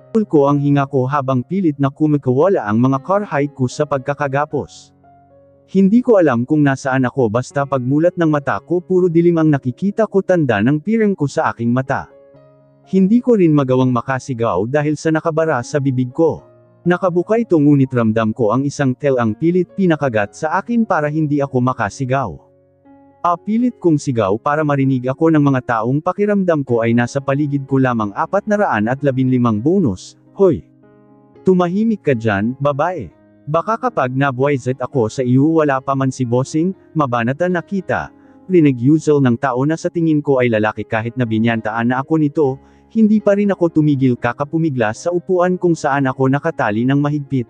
ko ang hinga ko habang pilit na kumikawala ang mga karhay ko sa pagkakagapos. Hindi ko alam kung nasaan ako basta pagmulat ng mata ko puro dilim ang nakikita ko tanda ng pirang ko sa aking mata. Hindi ko rin magawang makasigaw dahil sa nakabara sa bibig ko. Nakabuka ito ngunit ramdam ko ang isang tel ang pilit pinakagat sa akin para hindi ako makasigaw. Pilit kong sigaw para marinig ako ng mga taong pakiramdam ko ay nasa paligid ko lamang 415 bonus. Hoy! Tumahimik ka dyan, babae. Baka kapag nabuwayzet ako sa iyo wala pa man si bossing, mabanata nakita. Rinig-usual ng tao na sa tingin ko ay lalaki kahit na binyantaan na ako nito, hindi pa rin ako tumigil kakapumiglas sa upuan kung saan ako nakatali ng mahigpit.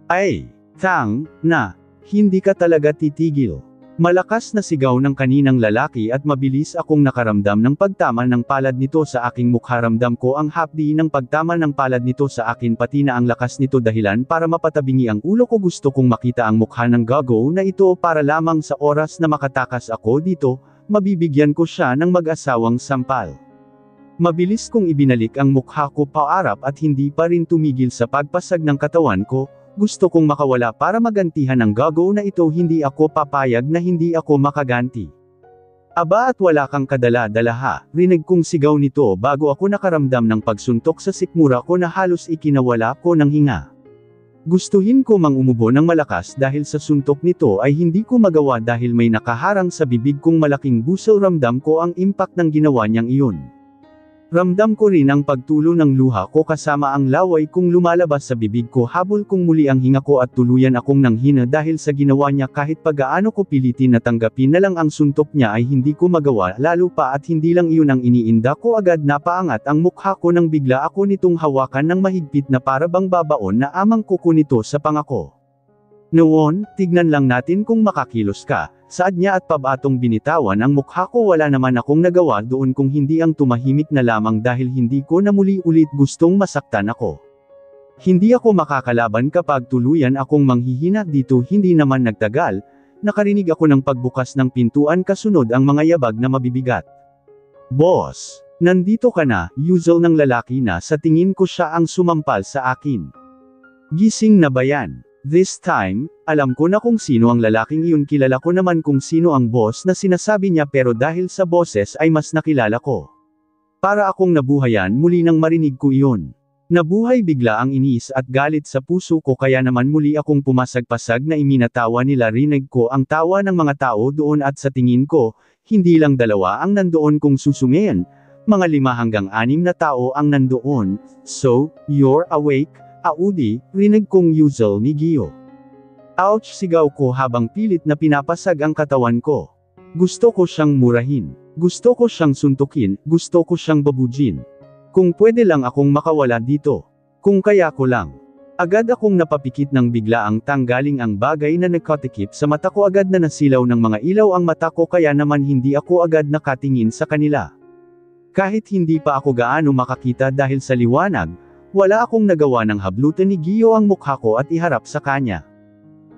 Ay! Tang! Na! Hindi ka talaga titigil. Malakas na sigaw ng kaninang lalaki at mabilis akong nakaramdam ng pagtama ng palad nito sa aking mukha. Ramdam ko ang hapdi ng pagtama ng palad nito sa akin pati na ang lakas nito dahilan para mapatabingi ang ulo ko. Gusto kong makita ang mukha ng gago na ito para lamang sa oras na makatakas ako dito, mabibigyan ko siya ng mag-asawang sampal. Mabilis kong ibinalik ang mukha ko paarap at hindi pa rin tumigil sa pagpasag ng katawan ko. Gusto kong makawala para magantihan ang gago na ito. Hindi ako papayag na hindi ako makaganti. Aba at wala kang kadala-dala ha, rinig kong sigaw nito bago ako nakaramdam ng pagsuntok sa sikmura ko na halos ikinawala ko ng hinga. Gustuhin ko mang umubo ng malakas dahil sa suntok nito ay hindi ko magawa dahil may nakaharang sa bibig kong malaking busel. Ramdam ko ang impact ng ginawa niyang iyon. Ramdam ko rin ang pagtulo ng luha ko kasama ang laway kong lumalabas sa bibig ko. Habol kong muli ang hinga ko at tuluyan akong nanghina dahil sa ginawa niya. Kahit pagaano ko pilitin na tanggapin na lang ang suntok niya ay hindi ko magawa, lalo pa at hindi lang iyon ang iniinda ko. Agad napaangat ang mukha ko nang bigla ako nitong hawakan ng mahigpit na para bang babaon na amang kuko nito sa pangako. Noon, tignan lang natin kung makakilos ka. Saad niya at pabatong binitawan ang mukha ko. Wala naman akong nagawa doon kung hindi ang tumahimik na lamang dahil hindi ko na muli ulit gustong masaktan ako. Hindi ako makakalaban kapag tuluyan akong manghihina dito. Hindi naman nagtagal, nakarinig ako ng pagbukas ng pintuan kasunod ang mga yabag na mabibigat. Boss! Nandito ka na, usual ng lalaki na sa tingin ko siya ang sumampal sa akin. Gising na ba yan? This time, alam ko na kung sino ang lalaking iyon. Kilala ko naman kung sino ang boss na sinasabi niya pero dahil sa boses ay mas nakilala ko. Para akong nabuhayan muli nang marinig ko iyon. Nabuhay bigla ang inis at galit sa puso ko kaya naman muli akong pumasag-pasag na iminatawa nila. Rinig ko ang tawa ng mga tao doon at sa tingin ko, hindi lang dalawa ang nandoon kung susumayan, mga 5 hanggang 6 na tao ang nandoon. So, you're awake? Audi, rinig kong usual ni Gio. Ouch, sigaw ko habang pilit na pinapasag ang katawan ko. Gusto ko siyang murahin. Gusto ko siyang suntukin, gusto ko siyang babujin. Kung pwede lang akong makawala dito. Kung kaya ko lang. Agad akong napapikit ng biglaang tanggaling ang bagay na nagkatikip sa mata ko. Agad na nasilaw ng mga ilaw ang mata ko kaya naman hindi ako agad nakatingin sa kanila. Kahit hindi pa ako gaano makakita dahil sa liwanag, wala akong nagawa ng hablutan ni Gio ang mukha ko at iharap sa kanya.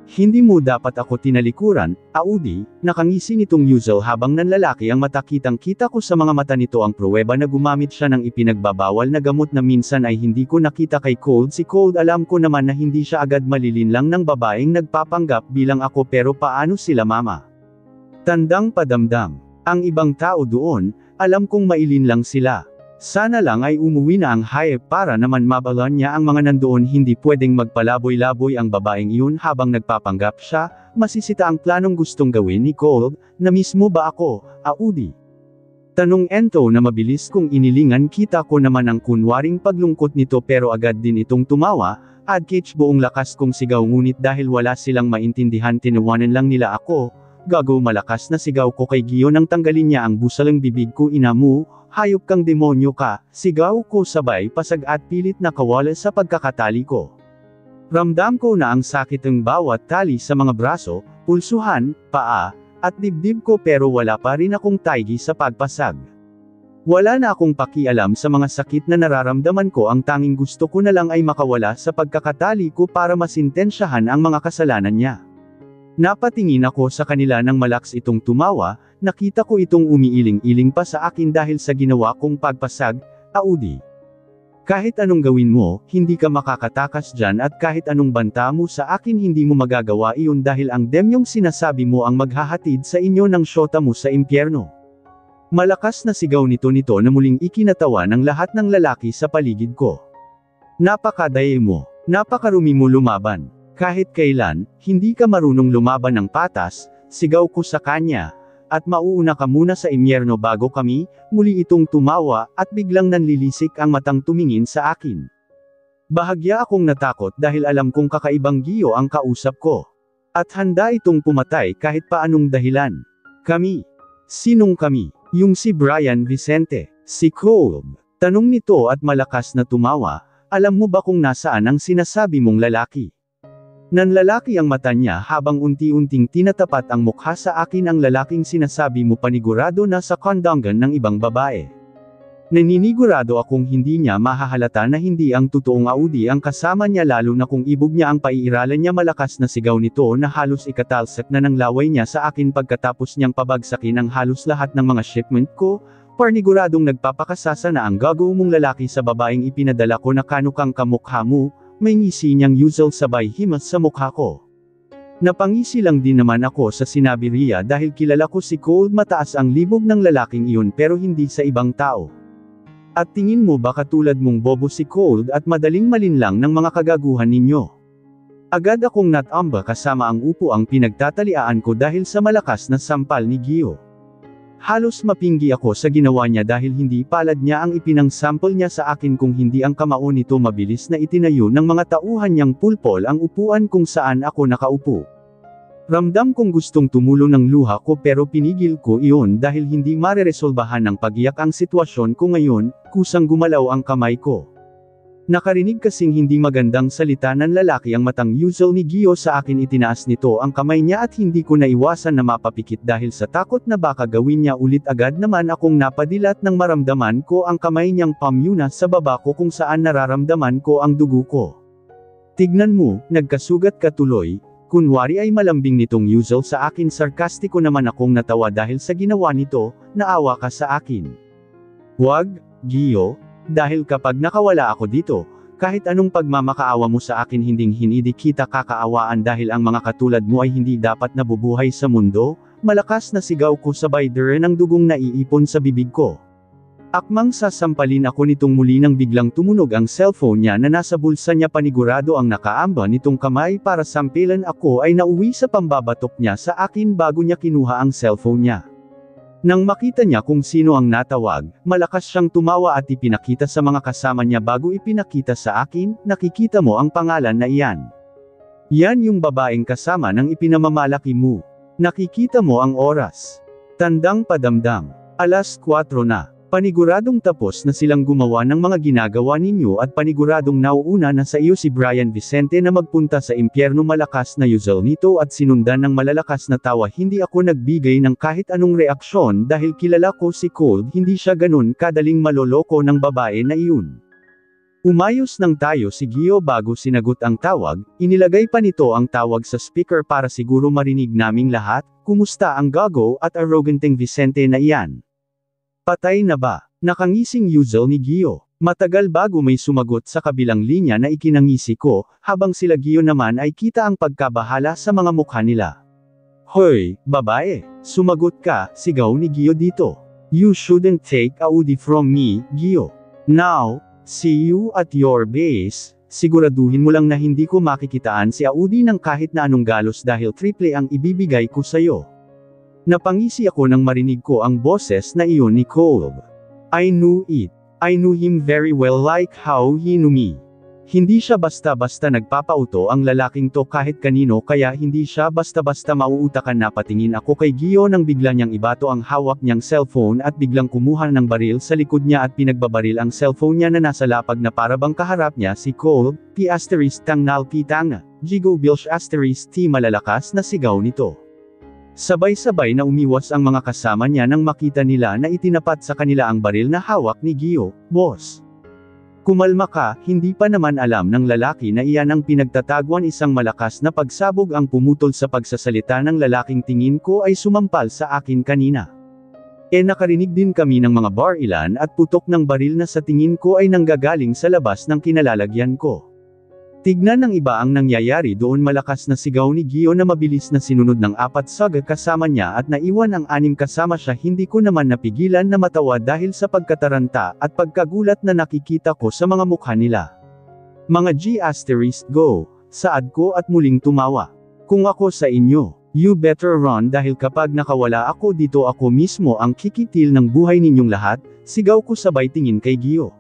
Hindi mo dapat ako tinalikuran, Audi, nakangisi nitong usual habang nanlalaki ang mata. Kitang-kita ko sa mga mata nito ang pruweba na gumamit siya ng ipinagbabawal na gamot na minsan ay hindi ko nakita kay Cold. Si Cold alam ko naman na hindi siya agad malilinlang ng babaeng nagpapanggap bilang ako pero paano sila mama? Tandang padamdam. Ang ibang tao doon, alam kong mailinlang sila. Sana lang ay umuwi na ang hayop para naman mabalan niya ang mga nandoon. Hindi pwedeng magpalaboy-laboy ang babaeng iyon habang nagpapanggap siya. Masisita ang planong gustong gawin ni Cole. Na-miss mo ba ako, Audi? Tanong ento na mabilis kong inilingan. Kita ko naman ang kunwaring paglungkot nito pero agad din itong tumawa. Adkich buong lakas kong sigaw ngunit dahil wala silang maintindihan tinawanan lang nila ako. Gago, malakas na sigaw ko kay Gio nang tanggalin niya ang busalang bibig ko. Ina mo, hayop kang demonyo ka, sigaw ko sabay pasag at pilit na kawala sa pagkakatali ko. Ramdam ko na ang sakit ng bawat tali sa mga braso, pulsuhan, paa, at dibdib ko pero wala pa rin akong taigi sa pagpasag. Wala na akong pakialam sa mga sakit na nararamdaman ko. Ang tanging gusto ko na lang ay makawala sa pagkakatali ko para masintensyahan ang mga kasalanan niya. Napatingin ako sa kanila nang malakas itong tumawa. Nakita ko itong umiiling-iling pa sa akin dahil sa ginawa kong pagpasag, Audi. Kahit anong gawin mo, hindi ka makakatakas dyan at kahit anong banta mo sa akin hindi mo magagawa iyon dahil ang demyong sinasabi mo ang maghahatid sa inyo ng syota mo sa impyerno. Malakas na sigaw nito na muling ikinatawa ng lahat ng lalaki sa paligid ko. Napakadaya mo, napakarumi mo lumaban. Kahit kailan, hindi ka marunong lumaban ng patas, sigaw ko sa kanya. At mauuna ka muna sa impyerno bago kami, muli itong tumawa, at biglang nanlilisik ang matang tumingin sa akin. Bahagya akong natakot dahil alam kong kakaibang Gio ang kausap ko. At handa itong pumatay kahit paanong dahilan. Kami. Sinong kami? Yung si Brian Vicente. Si Cole. Tanong nito at malakas na tumawa, alam mo ba kung nasaan ang sinasabi mong lalaki? Nanlalaki ang mata niya habang unti-unting tinatapat ang mukha sa akin ang lalaking sinasabi mo panigurado na sa kondangan ng ibang babae. Naninigurado akong hindi niya mahahalata na hindi ang totoong Audi ang kasama niya lalo na kung ibog niya ang paiiralan niya malakas na sigaw nito na halos ikatalsak na ng laway niya sa akin pagkatapos niyang pabagsakin ang halos lahat ng mga shipment ko, paniguradong nagpapakasasa na ang gago mong lalaki sa babaeng ipinadala ko na kanukang kamukha mo. May ngisi niyang usual sabay himas sa mukha ko. Napangisi lang din naman ako sa sinabi Ria dahil kilala ko si Cole mataas ang libog ng lalaking iyon pero hindi sa ibang tao. At tingin mo ba katulad mong bobo si Cole at madaling malinlang ng mga kagaguhan ninyo? Agad akong natamba kasama ang upo ang pinagtatalian ko dahil sa malakas na sampal ni Gio. Halos mapinggi ako sa ginawa niya dahil hindi palad niya ang ipinang-sample niya sa akin kung hindi ang kamao nito mabilis na itinayo ng mga tauhan niyang pulpol ang upuan kung saan ako nakaupo. Ramdam kong gustong tumulo ng luha ko pero pinigil ko iyon dahil hindi mareresolbahan ng pag-iyak ang sitwasyon ko ngayon, kusang gumalaw ang kamay ko. Nakarinig kasing hindi magandang salita ng lalaki ang matang usual ni Gio sa akin itinaas nito ang kamay niya at hindi ko naiwasan na mapapikit dahil sa takot na baka gawin niya ulit agad naman akong napadilat nang maramdaman ko ang kamay niyang pamyuna sa baba ko kung saan nararamdaman ko ang dugo ko. Tignan mo, nagkasugat ka tuloy, kunwari ay malambing nitong usual sa akin sarkastiko naman akong natawa dahil sa ginawa nito, naawa ka sa akin. Wag, Gio. Dahil kapag nakawala ako dito, kahit anong pagmamakaawa mo sa akin hindi kita kakaawaan dahil ang mga katulad mo ay hindi dapat nabubuhay sa mundo, malakas na sigaw ko sabay dere ng dugong naiipon sa bibig ko. Akmang sasampalin ako nitong muli nang biglang tumunog ang cellphone niya na nasa bulsa niya panigurado ang nakaamba nitong kamay para sampilan ako ay nauwi sa pambabatok niya sa akin bago niya kinuha ang cellphone niya. Nang makita niya kung sino ang natawag, malakas siyang tumawa at ipinakita sa mga kasama niya bago ipinakita sa akin, nakikita mo ang pangalan na iyan. Yan yung babaeng kasama ng ipinamamalaki mo. Nakikita mo ang oras. Tandang padamdam. 4:00 na. Paniguradong tapos na silang gumawa ng mga ginagawa ninyo at paniguradong nauuna na sa iyo si Brian Vicente na magpunta sa impyerno malakas na usual nito at sinundan ng malalakas na tawa hindi ako nagbigay ng kahit anong reaksyon dahil kilala ko si Cole hindi siya ganun kadaling maloloko ng babae na iyon. Umayos nang tayo si Gio bago sinagot ang tawag, inilagay pa nito ang tawag sa speaker para siguro marinig naming lahat, kumusta ang gago at arroganteng Vicente na iyan. Patay na ba? Nakangising usual ni Gio. Matagal bago may sumagot sa kabilang linya na ikinangisi ko, habang sila Gio naman ay kita ang pagkabahala sa mga mukha nila. Hoy, babae, sumagot ka, sigaw ni Gio dito. You shouldn't take Audi from me, Gio. Now, see you at your base, siguraduhin mo lang na hindi ko makikitaan si Audi ng kahit na anong galos dahil triple ang ibibigay ko sayo. Napangisi ako nang marinig ko ang boses na iyon ni Cole. I knew it. I knew him very well like how he knew me. Hindi siya basta-basta nagpapauto ang lalaking to kahit kanino kaya hindi siya basta-basta mauutakan na patingin ako kay Gio nang bigla niyang ibato ang hawak niyang cellphone at biglang kumuha ng baril sa likod niya at pinagbabaril ang cellphone niya na nasa lapag na parabang kaharap niya si Cole, P** tang nalpitang, Jigo Bilsh** T malalakas na sigaw nito. Sabay-sabay na umiwas ang mga kasama niya nang makita nila na itinapat sa kanila ang baril na hawak ni Gio, boss. Kumalma ka, hindi pa naman alam ng lalaki na iyan ang pinagtatagwan isang malakas na pagsabog ang pumutol sa pagsasalita ng lalaking tingin ko ay sumampal sa akin kanina. Nakarinig din kami ng mga barilan at putok ng baril na sa tingin ko ay nanggagaling sa labas ng kinalalagyan ko. Tignan ng iba ang nangyayari doon. Malakas na sigaw ni Gio na mabilis na sinunod ng 4 saga kasama niya at naiwan ang 6 kasama siya. Hindi ko naman napigilan na matawa dahil sa pagkataranta at pagkagulat na nakikita ko sa mga mukha nila. Mga G***go, saad ko at muling tumawa. Kung ako sa inyo, you better run dahil kapag nakawala ako dito ako mismo ang kikitil ng buhay ninyong lahat, sigaw ko sabay tingin kay Gio.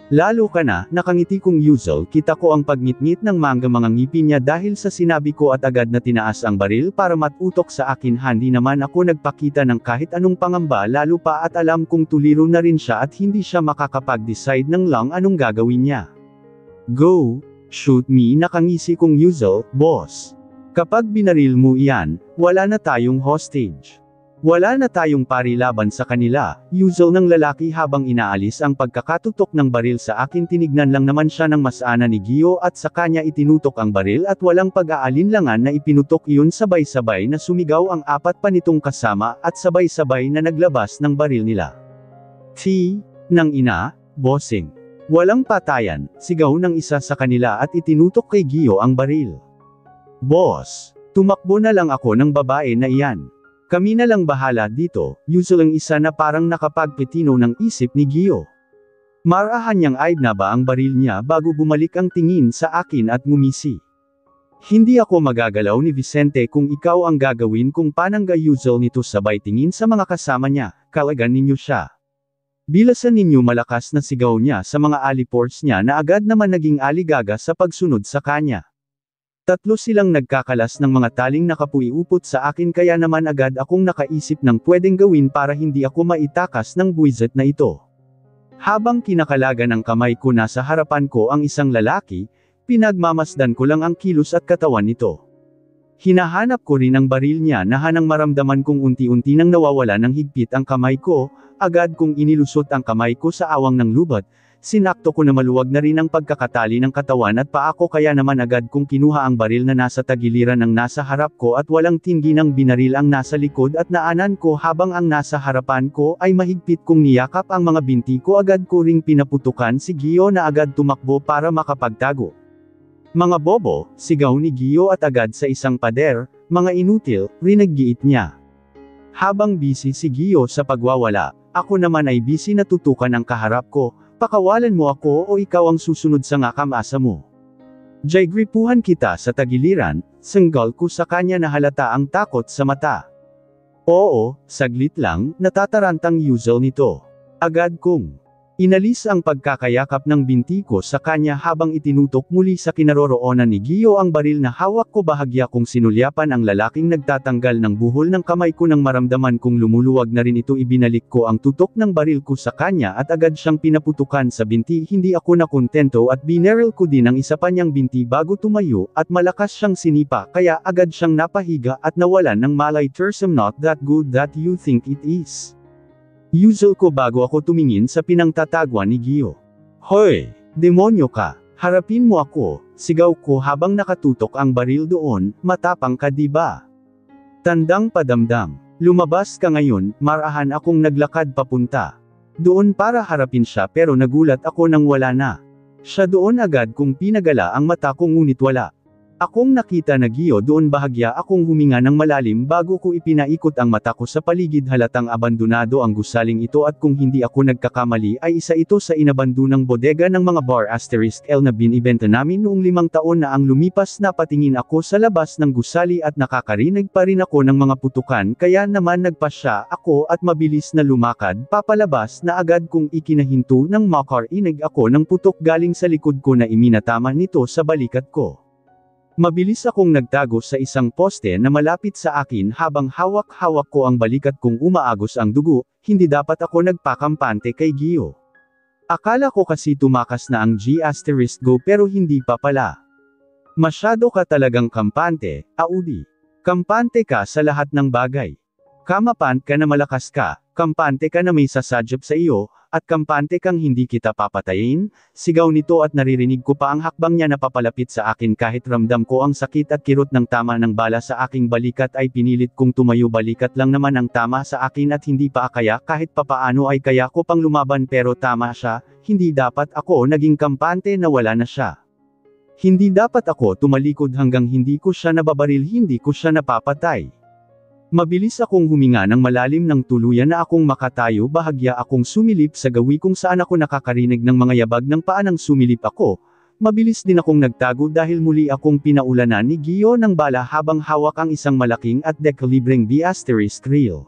Lalo ka na, nakangiti kong usual, kita ko ang pagngit-ngit ng mga ngipin niya dahil sa sinabi ko at agad na tinaas ang baril para matutok sa akin. Hindi naman ako nagpakita ng kahit anong pangamba lalo pa at alam kong tuliro na rin siya at hindi siya makakapag-decide ng lang anong gagawin niya. Go, shoot me, nakangisi kong usual, boss. Kapag binaril mo iyan, wala na tayong hostage. Wala na tayong pari laban sa kanila, usual ng lalaki habang inaalis ang pagkakatutok ng baril sa akin. Tinignan lang naman siya ng masana ni Gio at sa kanya itinutok ang baril at walang pag-aalinlangan na ipinutok iyon. Sabay-sabay na sumigaw ang 4 pa nitong kasama at sabay-sabay na naglabas ng baril nila. Nang ina, bossing. Walang patayan, sigaw ng isa sa kanila at itinutok kay Gio ang baril. Boss, tumakbo na lang ako ng babae na iyan. Kami na lang bahala dito, usual ang isa na parang nakapagpetino ng isip ni Gio. Marahan niyang aib na ba ang baril niya bago bumalik ang tingin sa akin at ngumisi. Hindi ako magagalaw ni Vicente kung ikaw ang gagawin kung panangga usual nito sabay tingin sa mga kasama niya, kalagan ninyo siya. Bilasan ninyo malakas na sigaw niya sa mga aliports niya na agad naman naging aligaga sa pagsunod sa kanya. 3 silang nagkakalas ng mga taling nakapuiupot sa akin kaya naman agad akong nakaisip ng pwedeng gawin para hindi ako maitakas ng buwisit na ito. Habang kinakalagan ng kamay ko nasa harapan ko ang isang lalaki, pinagmamasdan ko lang ang kilos at katawan nito. Hinahanap ko rin ang baril niya na hanang maramdaman kong unti-unti nang nawawala ng higpit ang kamay ko, agad kong inilusot ang kamay ko sa awang ng lubat. Sinakto ko na maluwag na rin ang pagkakatali ng katawan at paa ko kaya naman agad kong kinuha ang baril na nasa tagiliran ng nasa harap ko at walang tinggi ng binaril ang nasa likod at naanan ko habang ang nasa harapan ko ay mahigpit kong niyakap ang mga binti ko. Agad ko ring pinaputukan si Gio na agad tumakbo para makapagtago. Mga bobo, sigaw ni Gio at agad sa isang pader, mga inutil, rinaggiit niya. Habang busy si Gio sa pagwawala, ako naman ay busy na tutukan ang kaharap ko. Pakawalan mo ako o ikaw ang susunod sa ngakamasa mo. Jay-gripuhan kita sa tagiliran, sanggal ko sa kanya na halata ang takot sa mata. Oo, saglit lang, natatarantang usual nito. Agad kong inalis ang pagkakayakap ng binti ko sa kanya habang itinutok muli sa kinaroroonan ni Gio ang baril na hawak ko. Bahagya kong sinulyapan ang lalaking nagtatanggal ng buhol ng kamay ko nang maramdaman kong lumuluwag na rin ito. Ibinalik ko ang tutok ng baril ko sa kanya at agad siyang pinaputukan sa binti. Hindi ako nakontento at bineril ko din ang isa pa niyang binti bago tumayo at malakas siyang sinipa kaya agad siyang napahiga at nawalan ng malay. I'm not that good that you think it is. Usual ko bago ako tumingin sa pinangtatagwan ni Gio. Hoy, demonyo ka, harapin mo ako, sigaw ko habang nakatutok ang baril doon. Matapang ka diba? Tandang padamdam, lumabas ka ngayon. Marahan akong naglakad papunta doon para harapin siya pero nagulat ako nang wala na siya doon. Agad kong pinagala ang mata ko ngunit wala akong nakita na Gio doon. Bahagya akong huminga ng malalim bago ko ipinaikot ang mata ko sa paligid. Halatang abandonado ang gusaling ito at kung hindi ako nagkakamali ay isa ito sa inabandonang bodega ng mga bar *L na binibenta namin noong 5 taon na ang lumipas. Napatingin ako sa labas ng gusali at nakakarinig pa rin ako ng mga putukan kaya naman nagpasya ako at mabilis na lumakad papalabas na agad kong ikinahinto ng makar. Inig ako ng putok galing sa likod ko na iminatama nito sa balikat ko. Mabilis akong nagtago sa isang poste na malapit sa akin habang hawak-hawak ko ang balikat kong umaagos ang dugo. Hindi dapat ako nagpakampante kay Gio. Akala ko kasi tumakas na ang G***go pero hindi pa pala. Masyado ka talagang kampante, Audi. Kampante ka sa lahat ng bagay. Kamapant ka na malakas ka, kampante ka na may sasadyap sa iyo, at kampante kang hindi kita papatayin, sigaw nito at naririnig ko pa ang hakbang niya na papalapit sa akin kahit ramdam ko ang sakit at kirot ng tama ng bala sa aking balikat ay pinilit kong tumayo balikat lang naman ang tama sa akin at hindi pa kaya kahit papaano ay kaya ko pang lumaban pero tama siya, hindi dapat ako naging kampante na wala na siya. Hindi dapat ako tumalikod hanggang hindi ko siya nababaril hindi ko siya napapatay. Mabilis akong huminga ng malalim ng tuluyan na akong makatayo bahagya akong sumilip sa gawi kung saan ako nakakarinig ng mga yabag ng paa nang sumilip ako. Mabilis din akong nagtago dahil muli akong pinaulanan ni Gio ng bala habang hawak ang isang malaking at dekalibreng B***reel.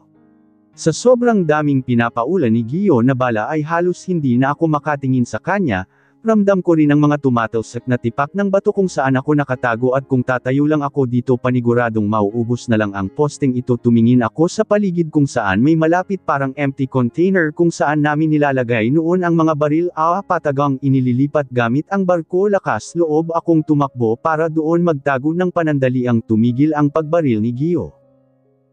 Sa sobrang daming pinapaulan ni Gio na bala ay halos hindi na ako makatingin sa kanya. Ramdam ko rin ang mga tumatalsak na tipak ng bato kung saan ako nakatago at kung tatayo lang ako dito paniguradong mauubos na lang ang posting ito. Tumingin ako sa paligid kung saan may malapit parang empty container kung saan namin nilalagay noon ang mga baril patagang inililipat gamit ang barko. Lakas loob akong tumakbo para doon magtago ng panandaliang tumigil ang pagbaril ni Gio.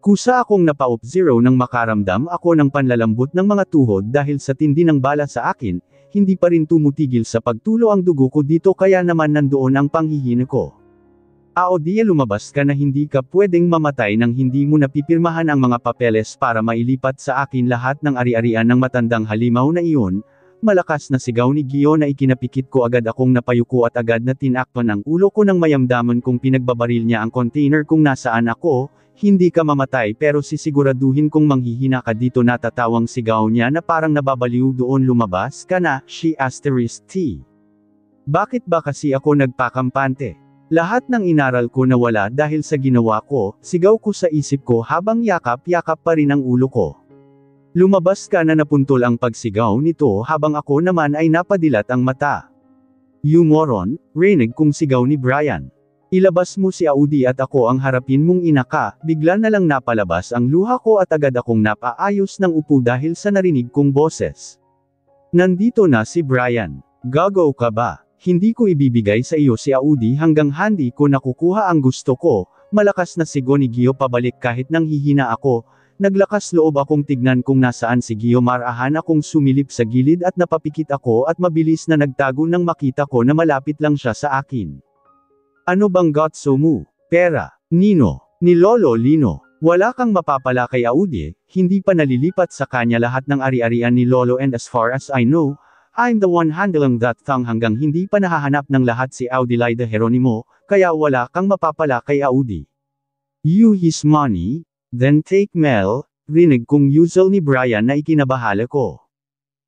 Kusa akong napa-off-zero nang makaramdam ako ng panlalambot ng mga tuhod dahil sa tindi ng bala sa akin. Hindi pa rin tumutigil sa pagtulo ang dugo ko dito kaya naman nandoon ang panghihina ko. Aodia lumabas ka na hindi ka pwedeng mamatay nang hindi mo napipirmahan ang mga papeles para mailipat sa akin lahat ng ari-arian ng matandang halimaw na iyon. Malakas na sigaw ni Gio na ikinapikit ko agad akong napayuko at agad na tinakpan ang ulo ko nang mayamdaman kung pinagbabaril niya ang container kung nasaan ako. Hindi ka mamatay pero sisiguraduhin kong manghihina ka dito. Natatawang sigaw niya na parang nababaliw doon. Lumabas ka na, she***. Bakit ba kasi ako nagpakampante? Lahat ng inaral ko nawala dahil sa ginawa ko, sigaw ko sa isip ko habang yakap-yakap pa rin ang ulo ko. Lumabas ka na, napuntol ang pagsigaw nito habang ako naman ay napadilat ang mata. You moron, rinig kong sigaw ni Brian. Ilabas mo si Audi at ako ang harapin mong inaka. Bigla na lang napalabas ang luha ko at agad akong napaayos ng upo dahil sa narinig kong boses. Nandito na si Brian. Gago ka ba? Hindi ko ibibigay sa iyo si Audi hanggang hindi ko nakukuha ang gusto ko. Malakas na sigaw ni Gio pabalik kahit nang hihina ako. Naglakas loob akong tignan kung nasaan si Gio. Marahan akong sumilip sa gilid at napapikit ako at mabilis na nagtago nang makita ko na malapit lang siya sa akin. Ano bang gotso mo? Pera. Nino. Ni Lolo Lino. Wala kang mapapala kay Audi, hindi pa nalilipat sa kanya lahat ng ari-arian ni Lolo and as far as I know, I'm the one handling that thing hanggang hindi pa nahahanap ng lahat si Audi Lyda Geronimo, kaya wala kang mapapala kay Audi. You his money? Then take Mel, rinig kong usual ni Brian na ikinabahala ko.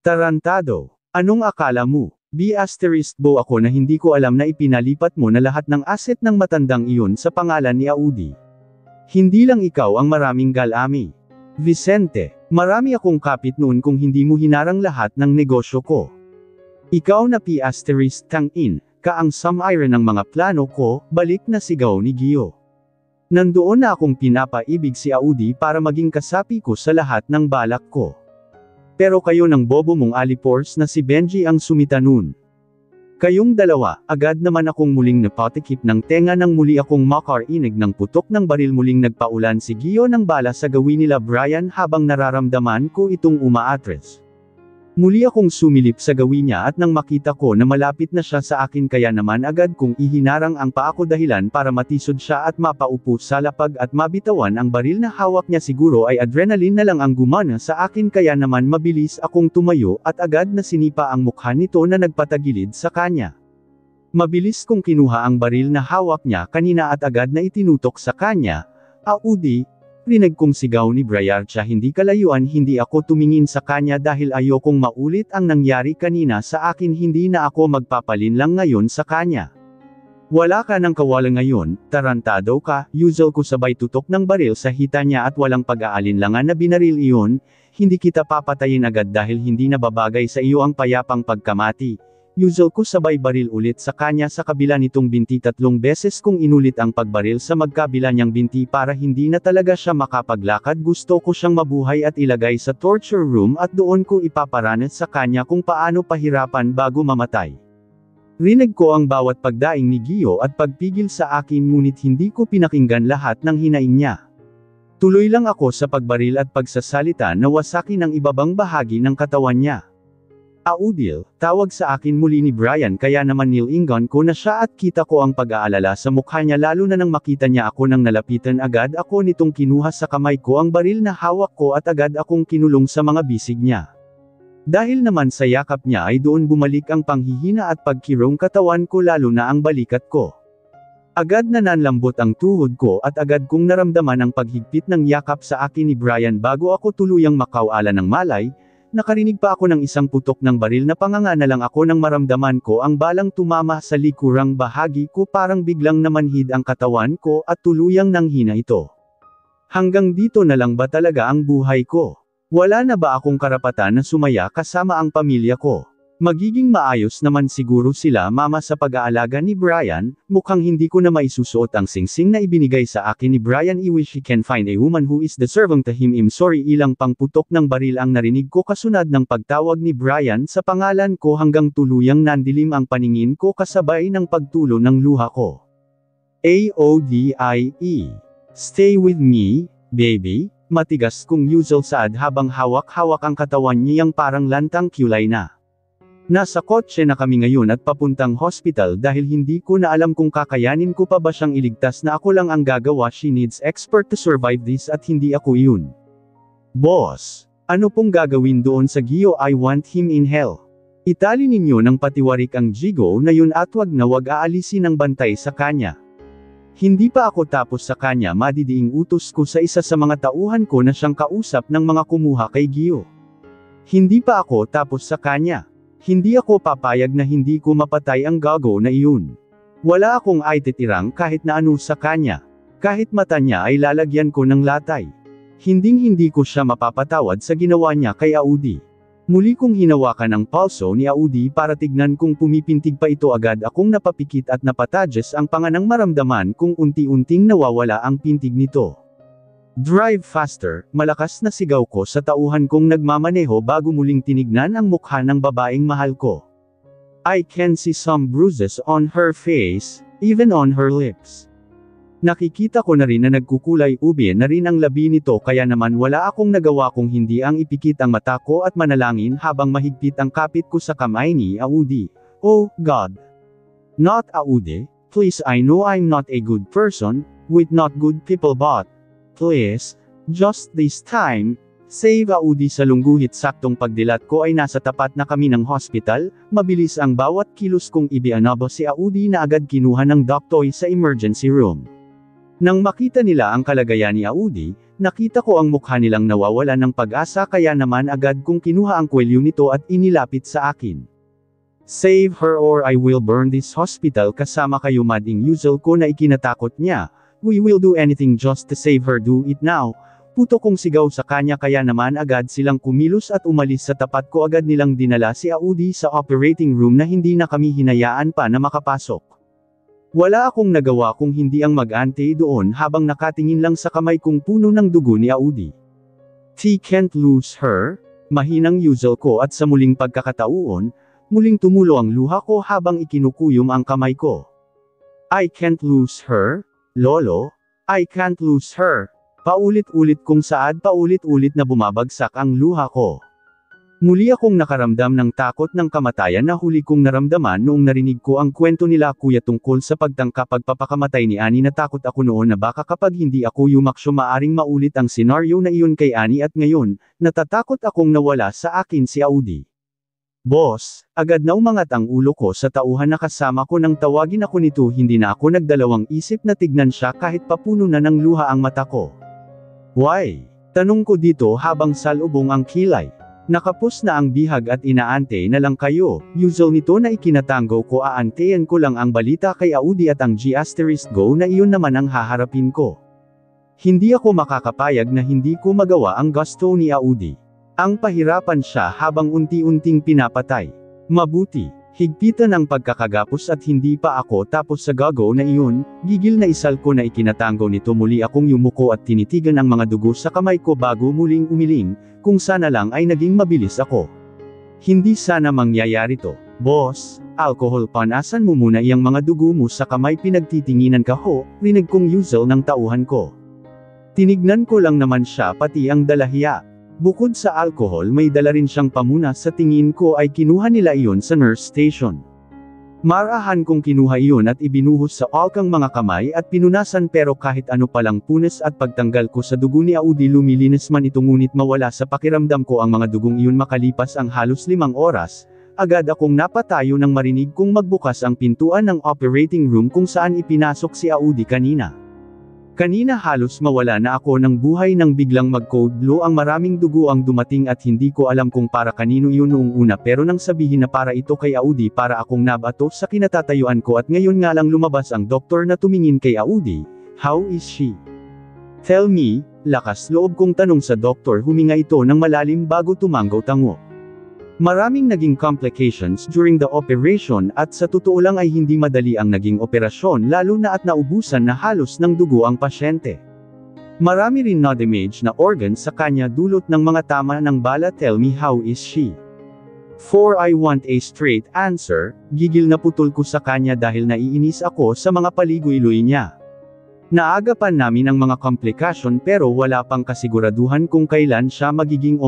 Tarantado. Anong akala mo? B***bo ako na hindi ko alam na ipinalipat mo na lahat ng asset ng matandang iyon sa pangalan ni Audi. Hindi lang ikaw ang maraming galami. Vicente, marami akong kapit noon kung hindi mo hinarang lahat ng negosyo ko. Ikaw na ***tang-in, ka ang sum-iron ng mga plano ko, balik na sigaw ni Gio. Nandoon na akong pinapaibig si Audi para maging kasapi ko sa lahat ng balak ko. Pero kayo ng bobo mong alipors na si Benji ang sumita nun. Kayong dalawa, agad naman akong muling napatikip ng tenga nang muli akong makarinig ng putok ng baril. Muling nagpaulan si Gio ng bala sa gawin nila Brian habang nararamdaman ko itong umaatres. Muli akong sumilip sa gawin niya at nang makita ko na malapit na siya sa akin kaya naman agad kong ihinarang ang paa ko dahilan para matisod siya at mapaupo sa lapag at mabitawan ang baril na hawak niya. Siguro ay adrenaline na lang ang gumana sa akin kaya naman mabilis akong tumayo at agad na sinipa ang mukha nito na nagpatagilid sa kanya. Mabilis kong kinuha ang baril na hawak niya kanina at agad na itinutok sa kanya. Audi, rinig kong sigaw ni Brian. Hindi kalayuan hindi ako tumingin sa kanya dahil ayokong maulit ang nangyari kanina sa akin. Hindi na ako magpapalin lang ngayon sa kanya. Wala ka ng kawala ngayon, tarantado ka. Usual ko sabay tutok ng baril sa hita niya at walang pag-aalinlangan na binaril iyon. Hindi kita papatayin agad dahil hindi nababagay sa iyo ang payapang pagkamati. Usual ko sabay baril ulit sa kanya sa kabila nitong binti. 3 beses kong inulit ang pagbaril sa magkabila niyang binti para hindi na talaga siya makapaglakad. Gusto ko siyang mabuhay at ilagay sa torture room at doon ko ipaparanas sa kanya kung paano pahirapan bago mamatay. Rinig ko ang bawat pagdaing ni Gio at pagpigil sa akin ngunit hindi ko pinakinggan lahat ng hinaing niya. Tuloy lang ako sa pagbaril at pagsasalita na wasakin ang ibabang bahagi ng katawan niya. Audil, tawag sa akin muli ni Brian kaya naman nilingon ko na siya at kita ko ang pag-aalala sa mukha niya lalo na nang makita niya ako nang nalapitan agad ako nitong kinuha sa kamay ko ang baril na hawak ko at agad akong kinulong sa mga bisig niya. Dahil naman sa yakap niya ay doon bumalik ang panghihina at pagkirong katawan ko lalo na ang balikat ko. Agad na nanlambot ang tuhod ko at agad kong naramdaman ang paghigpit ng yakap sa akin ni Brian bago ako tuluyang makawala ng malay. Nakarinig pa ako ng isang putok ng baril na panganga na lang ako nang maramdaman ko ang balang tumama sa likurang bahagi ko parang biglang namanhid ang katawan ko at tuluyang nanghina ito. Hanggang dito na lang ba talaga ang buhay ko? Wala na ba akong karapatan na sumaya kasama ang pamilya ko? Magiging maayos naman siguro sila mama sa pag-aalaga ni Brian, mukhang hindi ko na maisusuot ang singsing na ibinigay sa akin ni Brian. I wish he can find a woman who is deserving to him. I'm sorry. Ilang pang putok ng baril ang narinig ko kasunod ng pagtawag ni Brian sa pangalan ko hanggang tuluyang nandilim ang paningin ko kasabay ng pagtulo ng luha ko. AODIE. Stay with me, baby. Matigas kong usual saad habang hawak-hawak ang katawan niyang parang lantang kulay na. Nasa kotse na kami ngayon at papuntang hospital dahil hindi ko na alam kung kakayanin ko pa ba siyang iligtas na ako lang ang gagawa. She needs expert to survive this at hindi ako yun. Boss, ano pong gagawin doon sa Gio? I want him in hell. Itali ninyo ng patiwarik ang Gigo na yun at wag na wag aalisin ang bantay sa kanya. Hindi pa ako tapos sa kanya madidiing utos ko sa isa sa mga tauhan ko na siyang kausap ng mga kumuha kay Gio. Hindi pa ako tapos sa kanya. Hindi ako papayag na hindi ko mapatay ang gago na iyon. Wala akong aititirang kahit na ano sa kanya. Kahit mata niya ay lalagyan ko ng latay. Hinding-hindi ko siya mapapatawad sa ginawa niya kay Audi. Muli kong hinawakan ang palso ni Audi para tignan kung pumipintig pa ito. Agad akong napapikit at napatadyes ang panganang maramdaman kung unti-unting nawawala ang pintig nito. Drive faster, malakas na sigaw ko sa tauhan kong nagmamaneho bago muling tinignan ang mukha ng babaeng mahal ko. I can see some bruises on her face, even on her lips. Nakikita ko na rin na nagkukulay ube na rin ang labi nito kaya naman wala akong nagawa kung hindi ang ipikit ang mata ko at manalangin habang mahigpit ang kapit ko sa kamay ni Audi. Oh, God! Not Audi, please. I know I'm not a good person, with not good people but, please, just this time, save Audi. Sa lungguhit saktong pagdilat ko ay nasa tapat na kami ng hospital, mabilis ang bawat kilos kong ibianabo si Audi na agad kinuha ng doktor sa emergency room. Nang makita nila ang kalagayan ni Audi, nakita ko ang mukha nilang nawawala ng pag-asa kaya naman agad kong kinuha ang kwelyo nito at inilapit sa akin. Save her or I will burn this hospital. Kasama kayo mading usual ko na ikinatakot niya. We will do anything just to save her. Do it now. Puto kong sigaw sa kanya kaya naman agad silang kumilos at umalis sa tapat ko. Agad nilang dinala si Audi sa operating room na hindi na kami hinayaan pa na makapasok. Wala akong nagawa kung hindi ang mag-ante doon habang nakatingin lang sa kamay kong puno ng dugo ni Audi. T can't lose her, mahinang usual ko at sa muling pagkakataon, muling tumulo ang luha ko habang ikinukuyom ang kamay ko. I can't lose her, Lolo, I can't lose her. Paulit-ulit kong saad, paulit-ulit na bumabagsak ang luha ko. Muli akong nakaramdam ng takot ng kamatayan na huli kong naramdaman noong narinig ko ang kwento nila kuya tungkol sa pagtangka pagpapakamatay ni Annie. Natakot ako noon na baka kapag hindi ako yumaksyo maaring maulit ang senaryo na iyon kay Annie at ngayon, natatakot akong nawala sa akin si Audi. Boss, agad na umangat ang ulo ko sa tauhan na kasama ko nang tawagin ako nito. Hindi na ako nagdalawang isip na tignan siya kahit papuno na ng luha ang mata ko. Why? Tanong ko dito habang salubong ang kilay. Nakapos na ang bihag at inaante na lang kayo. Usual nito na ikinatango ko, aanteyan ko lang ang balita kay Audi at ang G***go na iyon naman ang haharapin ko. Hindi ako makakapayag na hindi ko magawa ang gusto ni Audi. Ang pahirapan siya habang unti-unting pinapatay. Mabuti. Higpitan ang pagkakagapos at hindi pa ako tapos sa gago na iyon, gigil na isal ko na ikinatango nito. Muli akong yumuko at tinitigan ang mga dugo sa kamay ko bago muling umiling, kung sana lang ay naging mabilis ako. Hindi sana mangyayari to. Boss, alcohol panasan mo muna iyang mga dugo mo sa kamay. Pinagtitinginan ka ho, rinig kong usual ng tauhan ko. Tinignan ko lang naman siya pati ang dalahiya. Bukod sa alcohol may dala rin siyang pamuna, sa tingin ko ay kinuha nila iyon sa nurse station. Marahan kong kinuha iyon at ibinuhos sa alkang mga kamay at pinunasan, pero kahit ano palang punas at pagtanggal ko sa dugo ni Audi lumilinis man ito, ngunit mawala sa pakiramdam ko ang mga dugong iyon. Makalipas ang halos 5 oras, agad akong napatayo nang marinig kong magbukas ang pintuan ng operating room kung saan ipinasok si Audi kanina. Kanina halos mawala na ako ng buhay nang biglang mag-code blue ang maraming dugo ang dumating at hindi ko alam kung para kanino iyon noong una, pero nang sabihin na para ito kay Audi, para akong nabato sa kinatatayuan ko at ngayon nga lang lumabas ang doktor na tumingin kay Audi. How is she? Tell me, lakas loob kong tanong sa doktor. Huminga ito ng malalim bago tumanggo-tango. Maraming naging complications during the operation at sa totoo lang ay hindi madali ang naging operasyon, lalo na at naubusan na halos ng dugo ang pasyente. Marami rin na-damage na organs sa kanya dulot ng mga tama ng bala. Tell me, how is she? For I want a straight answer. Gigil na putol ko sa kanya dahil naiinis ako sa mga paligoy-loy niya. Naagapan namin ang mga komplikasyon pero wala pang kasiguraduhan kung kailan siya magiging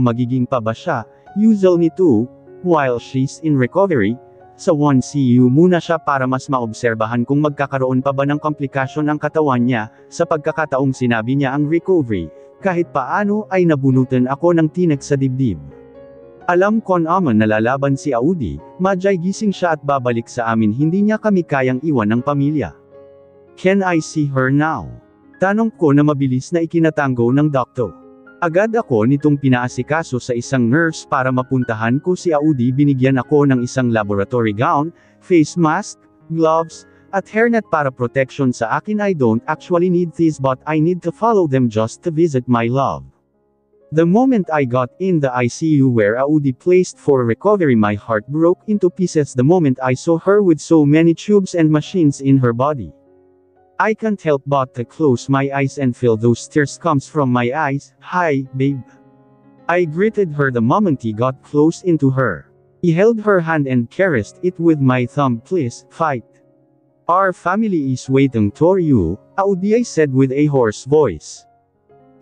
pa ba siya. Usually too, while she's in recovery, sa 1CU muna siya para mas maobserbahan kung magkakaroon pa ba ng komplikasyon ang katawan niya. Sa pagkakataong sinabi niya ang recovery, kahit paano ay nabunutan ako ng tinik sa dibdib. Alam ko naman na lalaban si Audi, madyay gising siya at babalik sa amin, hindi niya kami kayang iwan ng pamilya. Can I see her now? Tanong ko na mabilis na ikinatango ng doktor. Agad ako nitong pinaasikaso sa isang nurse para mapuntahan ko si Audi. Binigyan ako ng isang laboratory gown, face mask, gloves, at hairnet para protection sa akin. I don't actually need these but I need to follow them just to visit my love. The moment I got in the ICU where Audi placed for recovery, my heart broke into pieces the moment I saw her with so many tubes and machines in her body. I can't help but to close my eyes and feel those tears comes from my eyes. Hi, babe. I greeted her the moment he got close into her. He held her hand and caressed it with my thumb. Please, fight. Our family is waiting for you, Audi, I said with a hoarse voice.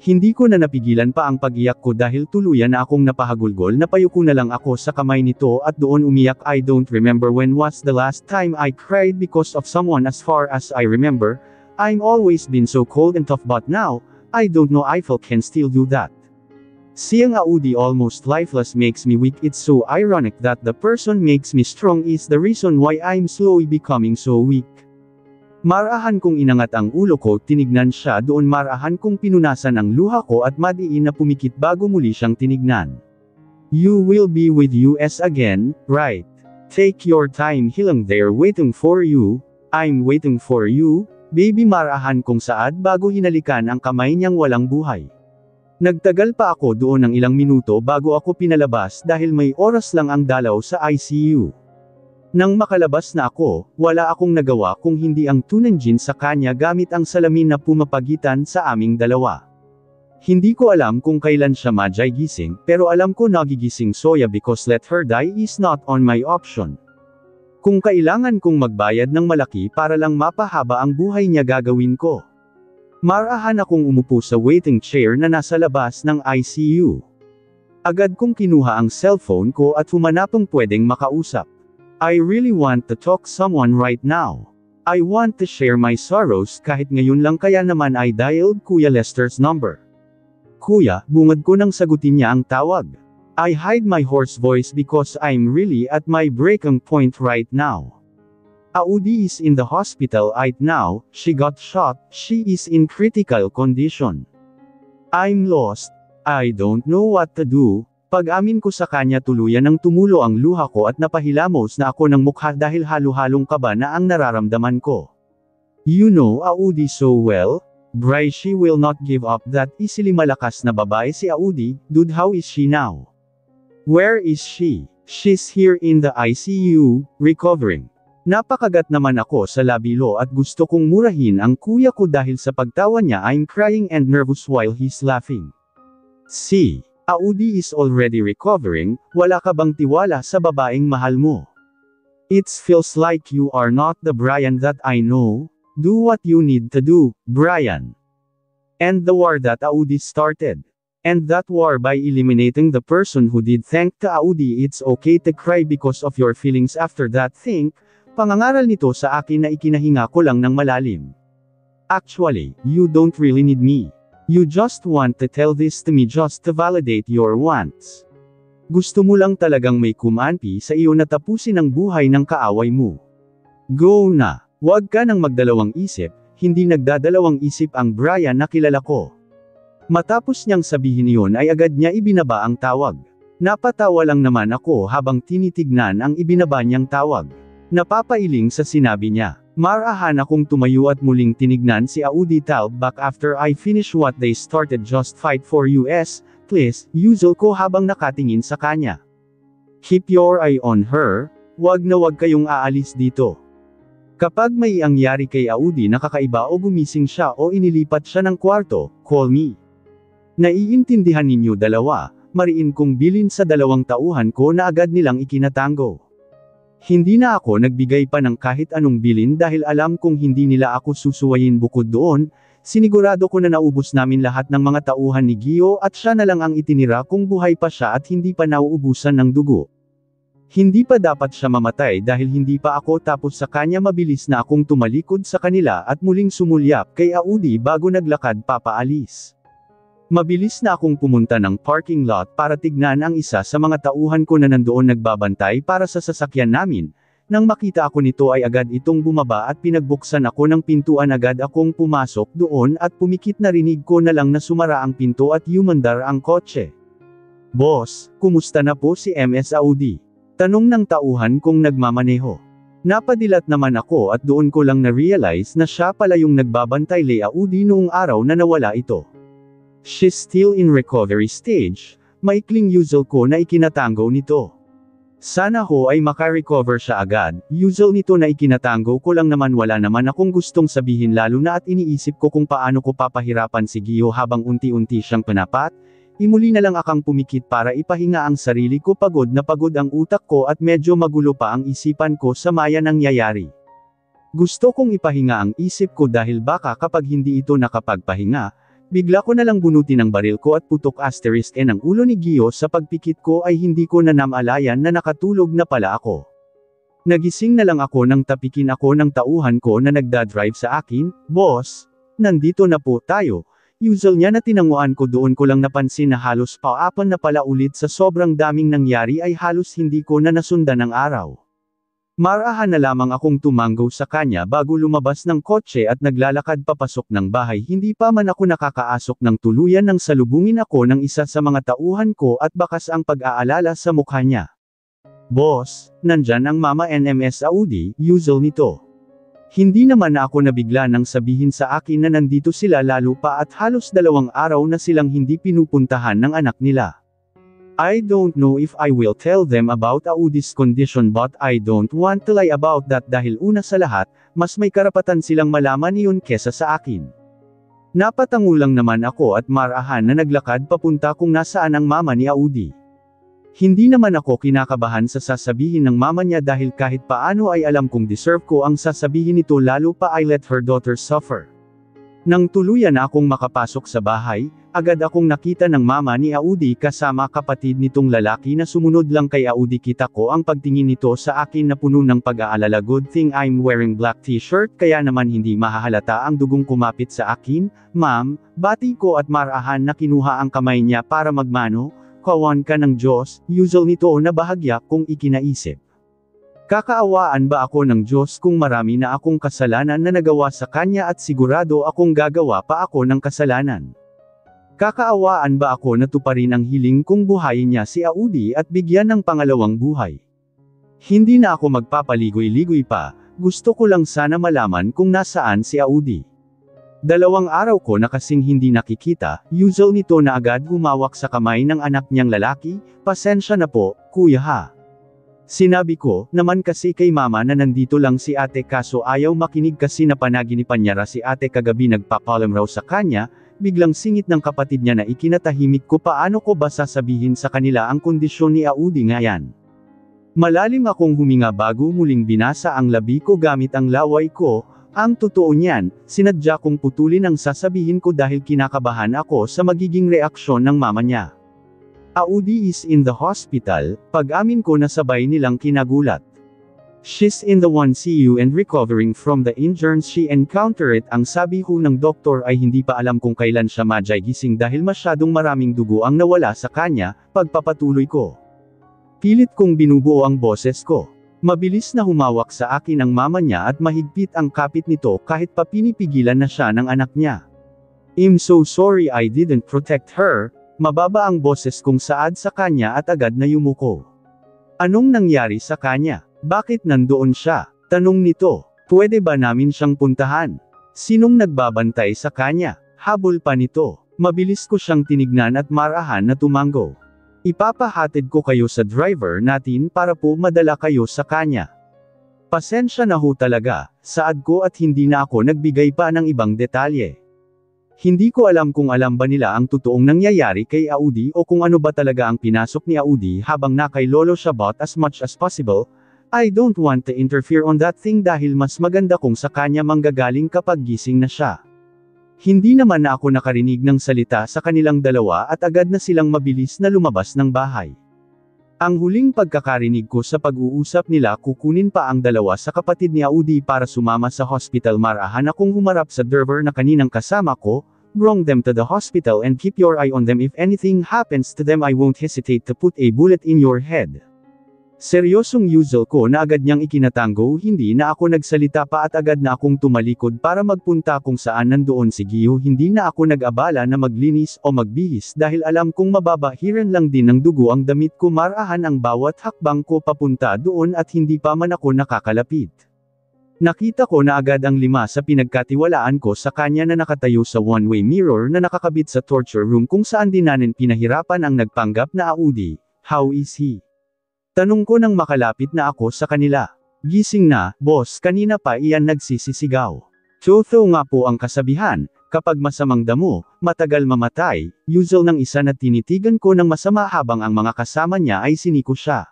Hindi ko na napigilan pa ang pag-iyak ko dahil tuluyan na akong napahagulgol. Napayuko na lang ako sa kamay nito at doon umiyak. I don't remember when was the last time I cried because of someone. As far as I remember, I'm always been so cold and tough, but now, I don't know if I can still do that. Seeing Audi almost lifeless makes me weak. It's so ironic that the person makes me strong is the reason why I'm slowly becoming so weak. Marahan kong inangat ang ulo ko, tinignan siya doon. Marahan kong pinunasan ang luha ko at madiin na pumikit bago muli siyang tinignan. You will be with US again, right? Take your time, Hilang, they're waiting for you. I'm waiting for you, baby. Marahan kong saad bago hinalikan ang kamay niyang walang buhay. Nagtagal pa ako doon ng ilang minuto bago ako pinalabas dahil may oras lang ang dalaw sa ICU. Nang makalabas na ako, wala akong nagawa kung hindi ang tunanjin sa kanya gamit ang salamin na pumapagitan sa aming dalawa. Hindi ko alam kung kailan siya madyay gising, pero alam ko nagigising soya because let her die is not on my option. Kung kailangan kong magbayad ng malaki para lang mapahaba ang buhay niya, gagawin ko. Marahan akong umupo sa waiting chair na nasa labas ng ICU. Agad kong kinuha ang cellphone ko at humanapang pwedeng makausap. I really want to talk someone right now. I want to share my sorrows kahit ngayon lang, kaya naman I dialed Kuya Lester's number. Kuya, bungad ko nang sagutin niya ang tawag. I hide my hoarse voice because I'm really at my breaking point right now. Audi is in the hospital right now, she got shot, she is in critical condition. I'm lost. I don't know what to do. Pag-amin ko sa kanya, tuluyan ng tumulo ang luha ko at napahilamos na ako ng mukha dahil halo-halong kaba na ang nararamdaman ko. You know Audi so well, Bry, she will not give up that easily. Malakas na babae si Audi. Dude, how is she now? Where is she? She's here in the ICU, recovering. Napakagat naman ako sa labilo at gusto kong murahin ang kuya ko dahil sa pagtawa niya. I'm crying and nervous while he's laughing. See, Audi is already recovering. Wala ka bang tiwala sa babaeng mahal mo? It feels like you are not the Brian that I know. Do what you need to do, Brian. And the war that Audi started. And that war by eliminating the person who did. Thank ka Audi, it's okay to cry because of your feelings after that. Think, pangangaral nito sa akin na ikinahinga ko lang ng malalim. Actually, you don't really need me. You just want to tell this to me just to validate your wants. Gusto mo lang talagang may kumanpi sa iyo na tapusin ang buhay ng kaaway mo. Go na. Huwag ka nang magdalawang isip, hindi nagdadalawang isip ang Brian na kilala ko. Matapos niyang sabihin iyon ay agad niya ibinaba ang tawag. Napatawa lang naman ako habang tinitignan ang ibinaba niyang tawag. Napapailing sa sinabi niya. Marahan akong tumayo at muling tinignan si Audi Talb back after I finish what they started. Just fight for us, please, Yuzel ko habang nakatingin sa kanya. Keep your eye on her, wag na wag kayong aalis dito. Kapag may angyari kay Audi na kakaiba o gumising siya o inilipat siya ng kwarto, call me. Naiintindihan ninyo dalawa, mariin kong bilin sa 2 tauhan ko na agad nilang ikinatango. Hindi na ako nagbigay pa ng kahit anong bilin dahil alam kong hindi nila ako susuwayin. Bukod doon, sinigurado ko na naubos namin lahat ng mga tauhan ni Gio at siya na lang ang itinira kung buhay pa siya at hindi pa nauubusan ng dugo. Hindi pa dapat siya mamatay dahil hindi pa ako tapos sa kanya. Mabilis na akong tumalikod sa kanila at muling sumulyap kay Audi bago naglakad papaalis. Mabilis na akong pumunta ng parking lot para tignan ang isa sa mga tauhan ko na nandoon nagbabantay para sa sasakyan namin. Nang makita ako nito ay agad itong bumaba at pinagbuksan ako ng pintuan. Agad akong pumasok doon at pumikit. Narinig ko na lang na sumara ang pinto at yumandar ang kotse. Boss, kumusta na po si MS Audi? Tanong ng tauhan kong nagmamaneho. Napadilat naman ako at doon ko lang na-realize na siya pala yung nagbabantay kay Audi noong araw na nawala ito. She's still in recovery stage, maikling Yuzel ko na ikinatango nito. Sana ho ay makarecover siya agad. Yuzel nito na ikinatango ko lang naman. Wala naman akong gustong sabihin lalo na at iniisip ko kung paano ko papahirapan si Gio habang unti-unti siyang panapat. Imuli na lang akang pumikit para ipahinga ang sarili ko. Pagod na pagod ang utak ko at medyo magulo pa ang isipan ko sa maya nangyayari. Gusto kong ipahinga ang isip ko dahil baka kapag hindi ito nakapagpahinga, bigla ko na lang bunutin ang baril ko at putok *n ang ulo ni Gio. Sa pagpikit ko ay hindi ko na namalayan na nakatulog na pala ako. Nagising na lang ako nang tapikin ako ng tauhan ko na nagdadrive sa akin. Boss, nandito na po tayo. Yuzel niya na tinanguan ko. Doon ko lang napansin na halos paapan na pala ulit. Sa sobrang daming nangyari ay halos hindi ko na nasundan ang araw. Marahan na lamang akong tumanggo sa kanya bago lumabas ng kotse at naglalakad papasok ng bahay. Hindi pa man ako nakakaasok ng tuluyan nang salubungin ako ng isa sa mga tauhan ko at bakas ang pag-aalala sa mukha niya. Boss, nandyan ang mama NMS Audi, Yuzel nito. Hindi naman ako nabigla nang sabihin sa akin na nandito sila lalo pa at halos 2 araw na silang hindi pinupuntahan ng anak nila. I don't know if I will tell them about Audi's condition but I don't want to lie about that dahil una sa lahat, mas may karapatan silang malaman iyon kesa sa akin. Napatango lang naman ako at marahan na naglakad papunta kung nasaan ang mama ni Audi. Hindi naman ako kinakabahan sa sasabihin ng mama niya dahil kahit paano ay alam kong deserve ko ang sasabihin nito lalo pa I let her daughter suffer. Nang tuluyan akong makapasok sa bahay, agad akong nakita ng mama ni Audi kasama kapatid nitong lalaki na sumunod lang kay Audi. Kita ko ang pagtingin nito sa akin na puno ng pag-aalala. Good thing I'm wearing black t-shirt kaya naman hindi mahahalata ang dugong kumapit sa akin. Ma'am, bati ko at marahan na kinuha ang kamay niya para magmano. Kawan ka ng Diyos, Yuzel nito na bahagya kong ikinaisip. Kakaawaan ba ako ng Diyos kung marami na akong kasalanan na nagawa sa kanya at sigurado akong gagawa pa ako ng kasalanan? Kakaawaan ba ako na tuparin ang hiling kong buhayin niya si Audi at bigyan ng pangalawang buhay? Hindi na ako magpapaligoy-ligoy pa, gusto ko lang sana malaman kung nasaan si Audi. 2 araw ko na kasing hindi nakikita, Yuzel nito na agad humawak sa kamay ng anak niyang lalaki. Pasensya na po, kuya ha. Sinabi ko, naman kasi kay mama na nandito lang si ate kaso ayaw makinig kasi napanaginipan niya si ate kagabi nagpapalam raw sa kanya. Biglang singit ng kapatid niya na ikinatahimik ko. Paano ko ba sasabihin sa kanila ang kondisyon ni Audi ngayon? Malalim akong huminga bago muling binasa ang labi ko gamit ang laway ko. Ang totoo niyan, sinadya kong putulin ang sasabihin ko dahil kinakabahan ako sa magiging reaksyon ng mama niya. Audi is in the hospital, pag-amin ko na sabay nilang kinagulat. She's in the ICU and recovering from the injuries she encountered. Ang sabi ho ng doktor ay hindi pa alam kung kailan siya magising dahil masyadong maraming dugo ang nawala sa kanya. Pagpapatuloy ko. Pilit kong binubuo ang boses ko. Mabilis na humawak sa akin ang mama niya at mahigpit ang kapit nito kahit pa pinipigilan na siya ng anak niya. I'm so sorry I didn't protect her. Mababa ang boses kong saad sa kanya at agad na yumuko. Anong nangyari sa kanya? Bakit nandoon siya? Tanong nito. Pwede ba namin siyang puntahan? Sinong nagbabantay sa kanya? Habol pa nito. Mabilis ko siyang tinignan at marahan na tumango. Ipapahatid ko kayo sa driver natin para po madala kayo sa kanya. Pasensya na ho talaga, saad ko at hindi na ako nagbigay pa ng ibang detalye. Hindi ko alam kung alam ba nila ang totoong nangyayari kay Audi o kung ano ba talaga ang pinasok ni Audi habang na kay Lolo Shabbat as much as possible. I don't want to interfere on that thing dahil mas maganda kung sa kanya manggagaling kapag gising na siya. Hindi naman na ako nakarinig ng salita sa kanilang dalawa at agad na silang mabilis na lumabas ng bahay. Ang huling pagkakarinig ko sa pag-uusap nila kukunin pa ang dalawa sa kapatid ni Audi para sumama sa hospital. Marahan akong humarap sa driver na kaninang kasama ko, bring them to the hospital and keep your eye on them. If anything happens to them I won't hesitate to put a bullet in your head. Seryosong Yuzel ko na agad niyang ikinatango. Hindi na ako nagsalita pa at agad na akong tumalikod para magpunta kung saan nandoon si Gio. Hindi na ako nag-abala na maglinis o magbihis dahil alam kong mababahiran lang din ng dugo ang damit ko. Marahan ang bawat hakbang ko papunta doon at hindi pa man ako nakakalapit. Nakita ko na agad ang 5 sa pinagkatiwalaan ko sa kanya na nakatayo sa one-way mirror na nakakabit sa torture room kung saan din namin pinahirapan ang nagpanggap na Audi. How is he? Tanong ko nang makalapit na ako sa kanila. Gising na, boss, kanina pa iyan nagsisisigaw. Totoo nga po ang kasabihan, kapag masamang damo, matagal mamatay. Yuzel ng isa na tinitigan ko ng masama habang ang mga kasama niya ay siniko siya.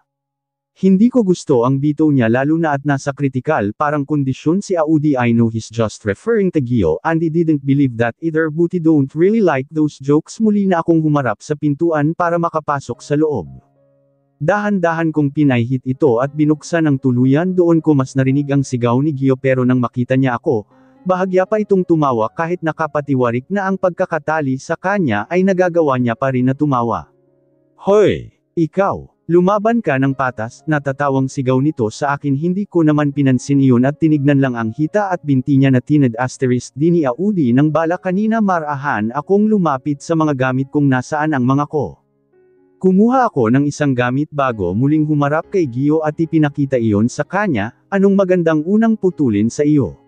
Hindi ko gusto ang bito niya lalo na at nasa kritikal parang kondisyon si Audi. I know he's just referring to Gio and he didn't believe that either. Buti don't really like those jokes. Muli na akong humarap sa pintuan para makapasok sa loob. Dahan-dahan kong pinahit ito at binuksan ng tuluyan. Doon ko mas narinig ang sigaw ni Gio pero nang makita niya ako, bahagya pa itong tumawa kahit nakapatiwarik na ang pagkakatali sa kanya ay nagagawa niya pa rin na tumawa. Hoy! Ikaw! Lumaban ka ng patas, natatawang sigaw nito sa akin. Hindi ko naman pinansin iyon at tinignan lang ang hita at binti niya na tined asterisk di ni Audi ng bala kanina. Marahan akong lumapit sa mga gamit kung nasaan ang mga ko. Kumuha ako ng isang gamit bago muling humarap kay Gio at ipinakita iyon sa kanya. Anong magandang unang putulin sa iyo?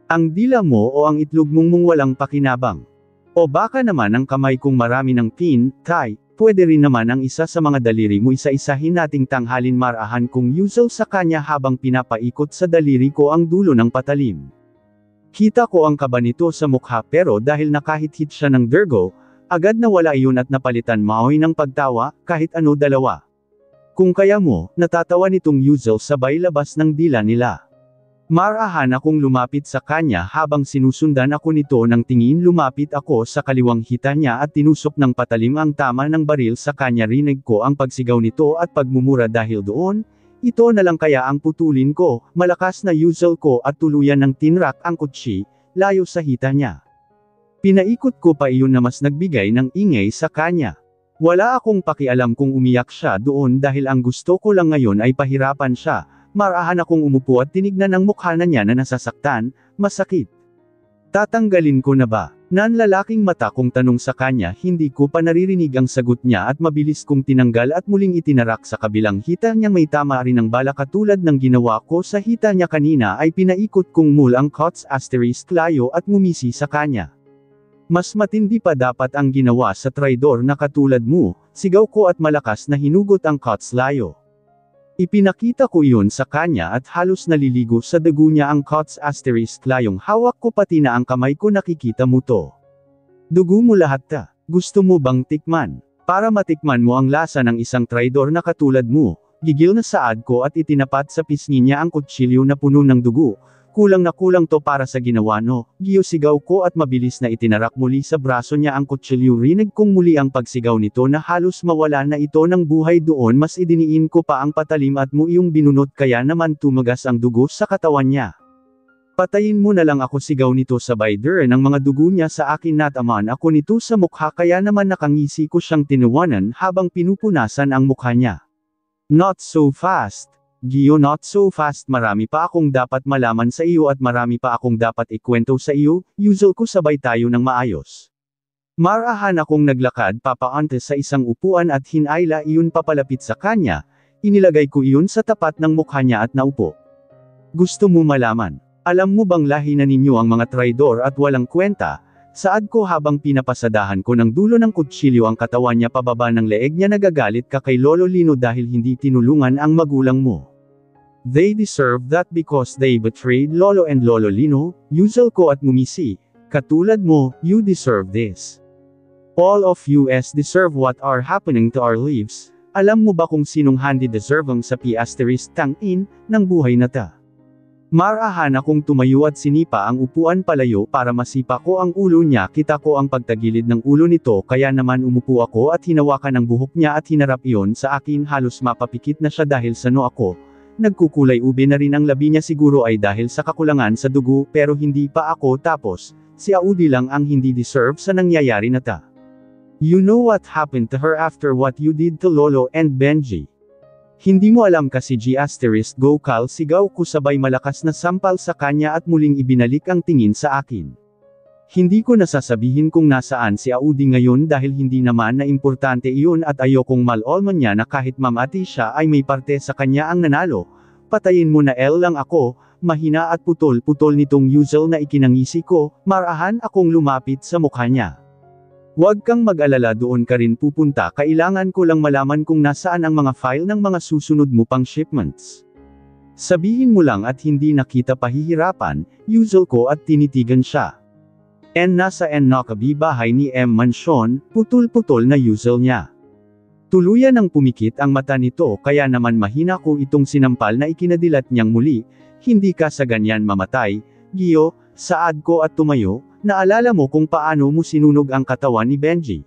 Ang dila mo o ang itlog mong walang pakinabang? O baka naman ang kamay kong marami ng pin, tie, pwede rin naman ang isa sa mga daliri mo. Isa-isahin nating tanghalin. Marahan kong Yuzel sa kanya habang pinapaikot sa daliri ko ang dulo ng patalim. Kita ko ang kaba nito sa mukha pero dahil nakahit-hit siya ng Durgo, agad na wala iyon at napalitan maoy ng pagtawa, kahit ano dalawa. Kung kaya mo, natatawa nitong Yuzel sabay labas ng dila nila. Marahan akong lumapit sa kanya habang sinusundan ako nito ng tingin. Lumapit ako sa kaliwang hita niya at tinusok ng patalim ang tama ng baril sa kanya. Rinig ko ang pagsigaw nito at pagmumura dahil doon, ito na lang kaya ang putulin ko. Malakas na Yuzel ko at tuluyan ng tinrak ang kutsi, layo sa hita niya. Pinaikot ko pa iyon na mas nagbigay ng ingay sa kanya. Wala akong pakialam kung umiyak siya doon dahil ang gusto ko lang ngayon ay pahirapan siya. Marahan akong umupo at tinignan ang mukha na niya na nasasaktan, masakit. Tatanggalin ko na ba? Nanlalaking mata kong tanong sa kanya. Hindi ko pa naririnig ang sagot niya at mabilis kong tinanggal at muling itinarak sa kabilang hita niyang may tama rin ang bala katulad ng ginawa ko sa hita niya kanina. Ay pinaikot kong mul ang cuts asterisk layo at ngumisi sa kanya. Mas matindi pa dapat ang ginawa sa traidor na katulad mo, sigaw ko at malakas na hinugot ang cuts layo. Ipinakita ko iyon sa kanya at halos naliligo sa dugo niya ang cuts asterisk layong hawak ko pati na ang kamay ko. Nakikita mo to? Dugo mo lahat ta. Gusto mo bang tikman? Para matikman mo ang lasa ng isang traidor na katulad mo, gigil na saad ko at itinapat sa pisngi niya ang kutsilyo na puno ng dugo. Kulang na kulang to para sa ginawa no, Gio, sigaw ko at mabilis na itinarak muli sa braso niya ang kutsilyo. Rinig kong muli ang pagsigaw nito na halos mawala na ito ng buhay doon. Mas idiniin ko pa ang patalim at muiyong binunot kaya naman tumagas ang dugo sa katawan niya. Patayin mo na lang ako, sigaw nito sabay dern ng mga dugo niya sa akin. Natamaan ako nito sa mukha kaya naman nakangisi ko siyang tinawanan habang pinupunasan ang mukha niya. Not so fast. Gio, not so fast. Marami pa akong dapat malaman sa iyo at marami pa akong dapat ikwento sa iyo. Usual ko sabay tayo ng maayos. Marahan akong naglakad papaante sa isang upuan at hinayla iyon papalapit sa kanya. Inilagay ko iyon sa tapat ng mukha niya at naupo. Gusto mo malaman? Alam mo bang lahi na ninyo ang mga traidor at walang kwenta? Saad ko habang pinapasadahan ko ng dulo ng kutsilyo ang katawan niya pababa ng leeg niya. Nagagalit ka kay Lolo Lino dahil hindi tinulungan ang magulang mo. They deserve that because they betrayed Lolo and Lolo Lino. Usual ko at ngumisi. Katulad mo, you deserve this. All of us deserve what are happening to our lives. Alam mo ba kung sinong hindi deserving sa *tang-in ng buhay na ta? Marahan akong tumayo at sinipa ang upuan palayo para masipa ko ang ulo niya. Kita ko ang pagtagilid ng ulo nito kaya naman umupo ako at hinawakan ang buhok niya at hinarap iyon sa akin. Halos mapapikit na siya dahil sa noo ako. Nagkukulay ube na rin ang labi niya, siguro ay dahil sa kakulangan sa dugo, pero hindi pa ako tapos. Si Audi lang ang hindi deserve sa nangyayari na ta. You know what happened to her after what you did to Lolo and Benji? Hindi mo alam kasi *go Kal, sigaw ko sabay malakas na sampal sa kanya at muling ibinalik ang tingin sa akin. Hindi ko nasasabihin kung nasaan si Audi ngayon dahil hindi naman na importante iyon at ayokong malolman niya na kahit mamati siya ay may parte sa kanya ang nanalo. Patayin mo na lang ako, mahina at putol-putol nitong usual na ikinangisi ko. Marahan akong lumapit sa mukha niya. Huwag kang mag-alala, doon ka rin pupunta, kailangan ko lang malaman kung nasaan ang mga file ng mga susunod mo pang shipments. Sabihin mo lang at hindi na kita pahihirapan, usual ko at tinitigan siya. Nasa Nakabi bahay ni M. Mansion, putol-putol na usual niya. Tuluyan ang pumikit ang mata nito kaya naman mahina ko itong sinampal na ikinadilat niyang muli. Hindi ka sa ganyan mamatay, Gio, saad ko at tumayo. Naalala mo kung paano mo sinunog ang katawan ni Benji?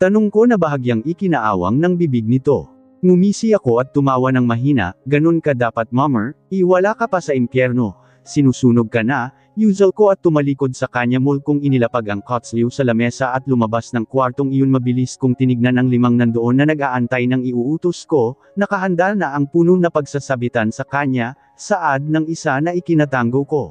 Tanong ko na bahagyang ikinaawang ng bibig nito. Ngumisi ako at tumawa ng mahina. Ganun ka dapat, Mommer, iwala ka pa sa impyerno. Sinusunog ka na. Usual ko at tumalikod sa kanya mul kong inilapag ang kutsilyo sa lamesa at lumabas ng kwartong iyon. Mabilis kong tinignan ang 5 nandoon na nag-aantay ng iuutos ko. Nakahanda na ang puno na pagsasabitan sa kanya, saad ng isa na ikinatanggo ko.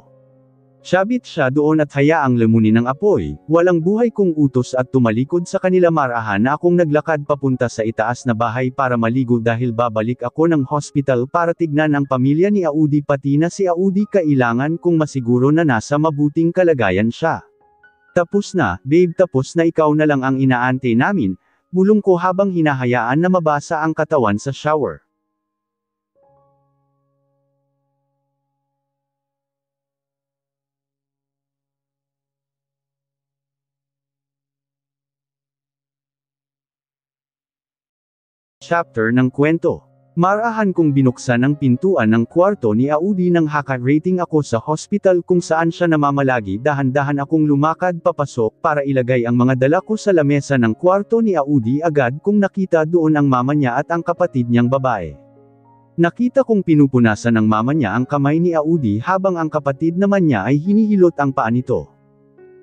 Sabit siya doon at hayaang lamunin ng apoy. Walang buhay kong utos at tumalikod sa kanila. Marahan na akong naglakad papunta sa itaas na bahay para maligo dahil babalik ako ng hospital para tignan ang pamilya ni Audi, pati na si Audi. Kailangan kong masiguro na nasa mabuting kalagayan siya. Tapos na, babe, tapos na, ikaw na lang ang inaantay namin, bulong ko habang hinahayaan na mabasa ang katawan sa shower. Chapter ng kwento. Marahan kong binuksan ang pintuan ng kwarto ni Audi nang haka-rating ako sa hospital kung saan siya namamalagi. Dahan-dahan akong lumakad papasok para ilagay ang mga dala ko sa lamesa ng kwarto ni Audi. Agad kong nakita doon ang mama niya at ang kapatid niyang babae. Nakita kong pinupunasan ng mama niya ang kamay ni Audi habang ang kapatid naman niya ay hinihilot ang paa nito.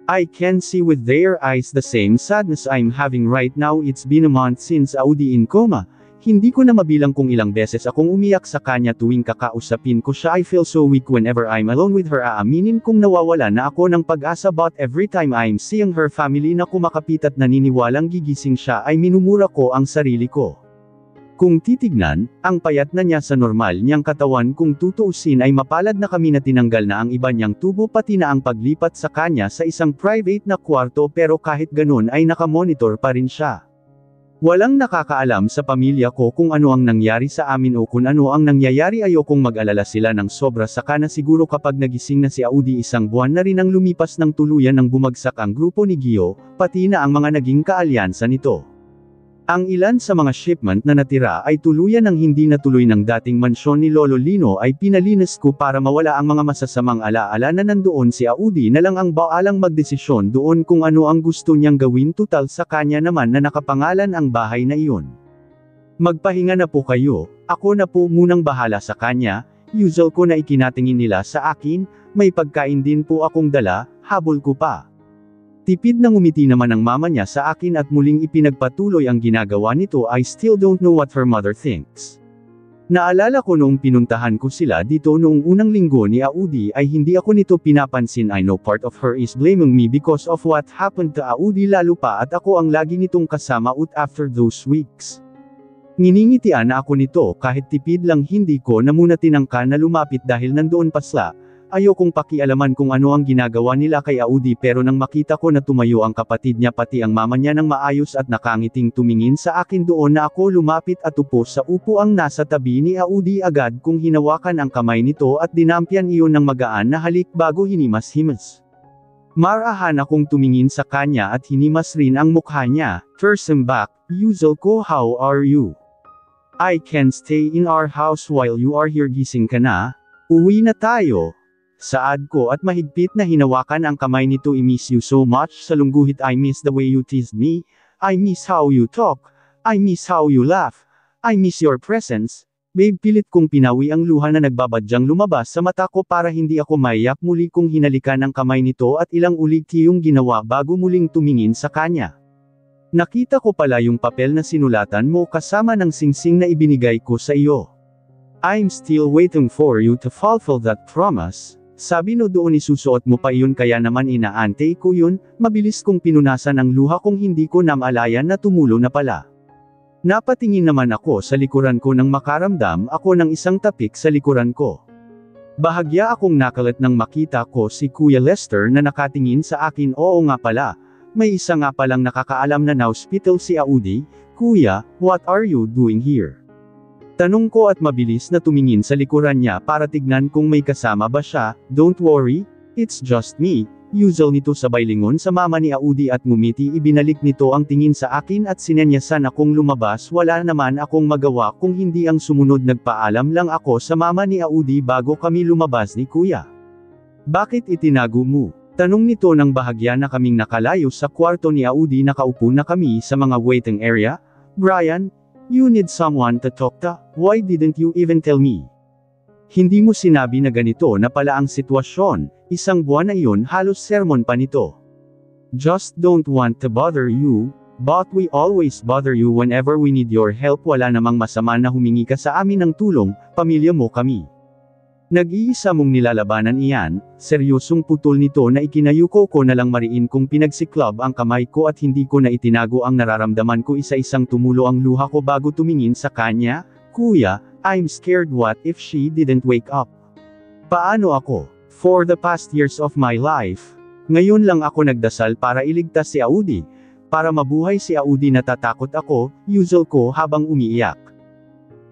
I can see with their eyes the same sadness I'm having right now. It's been a month since Audi in coma. Hindi ko na mabilang kung ilang beses akong umiyak sa kanya tuwing kakausapin ko siya. I feel so weak whenever I'm alone with her. Aaminin kong nawawala na ako ng pag-asa, but every time I'm seeing her family na kumakapit at naniniwalang gigising siya ay minumura ko ang sarili ko. Kung titignan, ang payat na niya sa normal niyang katawan. Kung tutuusin ay mapalad na kami na tinanggal na ang iba niyang tubo pati na ang paglipat sa kanya sa isang private na kwarto, pero kahit ganun ay nakamonitor pa rin siya. Walang nakakaalam sa pamilya ko kung ano ang nangyari sa amin o kung ano ang nangyayari. Ayokong mag-alala sila ng sobra, saka na siguro kapag nagising na si Audi. 1 buwan na rin ang lumipas ng tuluyan nang bumagsak ang grupo ni Gio, pati na ang mga naging kaalyansa nito. Ang ilan sa mga shipment na natira ay tuluyan ng hindi natuloy ng dating mansyon ni Lolo Lino ay pinalinis ko para mawala ang mga masasamang alaala na nandoon. Si Audi na lang ang baalang magdesisyon doon kung ano ang gusto niyang gawin, tutal sa kanya naman na nakapangalan ang bahay na iyon. Magpahinga na po kayo, ako na po munang bahala sa kanya, usual ko na ikinatingin nila sa akin, may pagkain din po akong dala, habol ko pa. Tipid na ngumiti naman ang mama niya sa akin at muling ipinagpatuloy ang ginagawa nito. I still don't know what her mother thinks. Naalala ko noong pinuntahan ko sila dito noong unang linggo ni Audi ay hindi ako nito pinapansin. I know part of her is blaming me because of what happened to Audi, lalo pa at ako ang lagi nitong kasama after those weeks. Nginingitian na ako nito kahit tipid lang, hindi ko na muna tinangka na lumapit dahil nandoon pa sila. Ayokong pakialaman kung ano ang ginagawa nila kay Audi, pero nang makita ko na tumayo ang kapatid niya pati ang mama niya ng maayos at nakangiting tumingin sa akin, doon na ako lumapit at upo sa upuang nasa tabi ni Audi. Agad kong hinawakan ang kamay nito at dinampyan iyon ng magaan na halik bago hinimas-himas. Marahan akong tumingin sa kanya at hinimas rin ang mukha niya. First back, usual ko, how are you? I can stay in our house while you are here. Gising ka na? Uwi na tayo. Saad ko at mahigpit na hinawakan ang kamay nito. I miss you so much. Salungguhit, I miss the way you teased me. I miss how you talk. I miss how you laugh. I miss your presence. Babe, pilit kong pinawi ang luha na nagbabadyang lumabas sa mata ko para hindi ako maiyak. Muli kong hinalikan ang kamay nito at ilang ulit yung ginawa bago muling tumingin sa kanya. Nakita ko pala yung papel na sinulatan mo kasama ng singsing na ibinigay ko sa iyo. I'm still waiting for you to fulfill that promise. Sabi no doon isusuot mo pa iyon, kaya naman inaantay ko yun. Mabilis kong pinunasan ang luha kong hindi ko namalayan na tumulo na pala. Napatingin naman ako sa likuran ko nang makaramdam ako ng isang tapik sa likuran ko. Bahagya akong nakalat nang makita ko si Kuya Lester na nakatingin sa akin. Oo nga pala, may isa nga palang nakakaalam na na-hospital si Audi. Kuya, what are you doing here? Tanong ko at mabilis na tumingin sa likuran niya para tignan kung may kasama ba siya. Don't worry, it's just me. Usual nito sabay lingon sa mama ni Audi at ngumiti. Ibinalik nito ang tingin sa akin at sinenyasan akong lumabas. Wala naman akong magawa kung hindi ang sumunod. Nagpaalam lang ako sa mama ni Audi bago kami lumabas ni Kuya. Bakit itinago mo? Tanong nito nang bahagya na kaming nakalayo sa kwarto ni Audi. Nakaupo na kami sa mga waiting area. Brian, you need someone to talk to. Why didn't you even tell me? Hindi mo sinabi na ganito na pala ang sitwasyon. Isang buwan na iyon, halos sermon pa nito. Just don't want to bother you, but we always bother you whenever we need your help. Wala namang masama na humingi ka sa amin ng tulong, pamilya mo kami. Nag-iisa mong nilalabanan iyan. Seryosong putol nito na ikinayuko ko na lang mariin kong pinagsiklab ang kamay ko at hindi ko na itinago ang nararamdaman ko. Isa-isang tumulo ang luha ko bago tumingin sa kanya. Kuya, I'm scared. What if she didn't wake up? Paano ako? For the past years of my life, ngayon lang ako nagdasal para iligtas si Audi. Para mabuhay si Audi. Natatakot ako, usual ko habang umiiyak.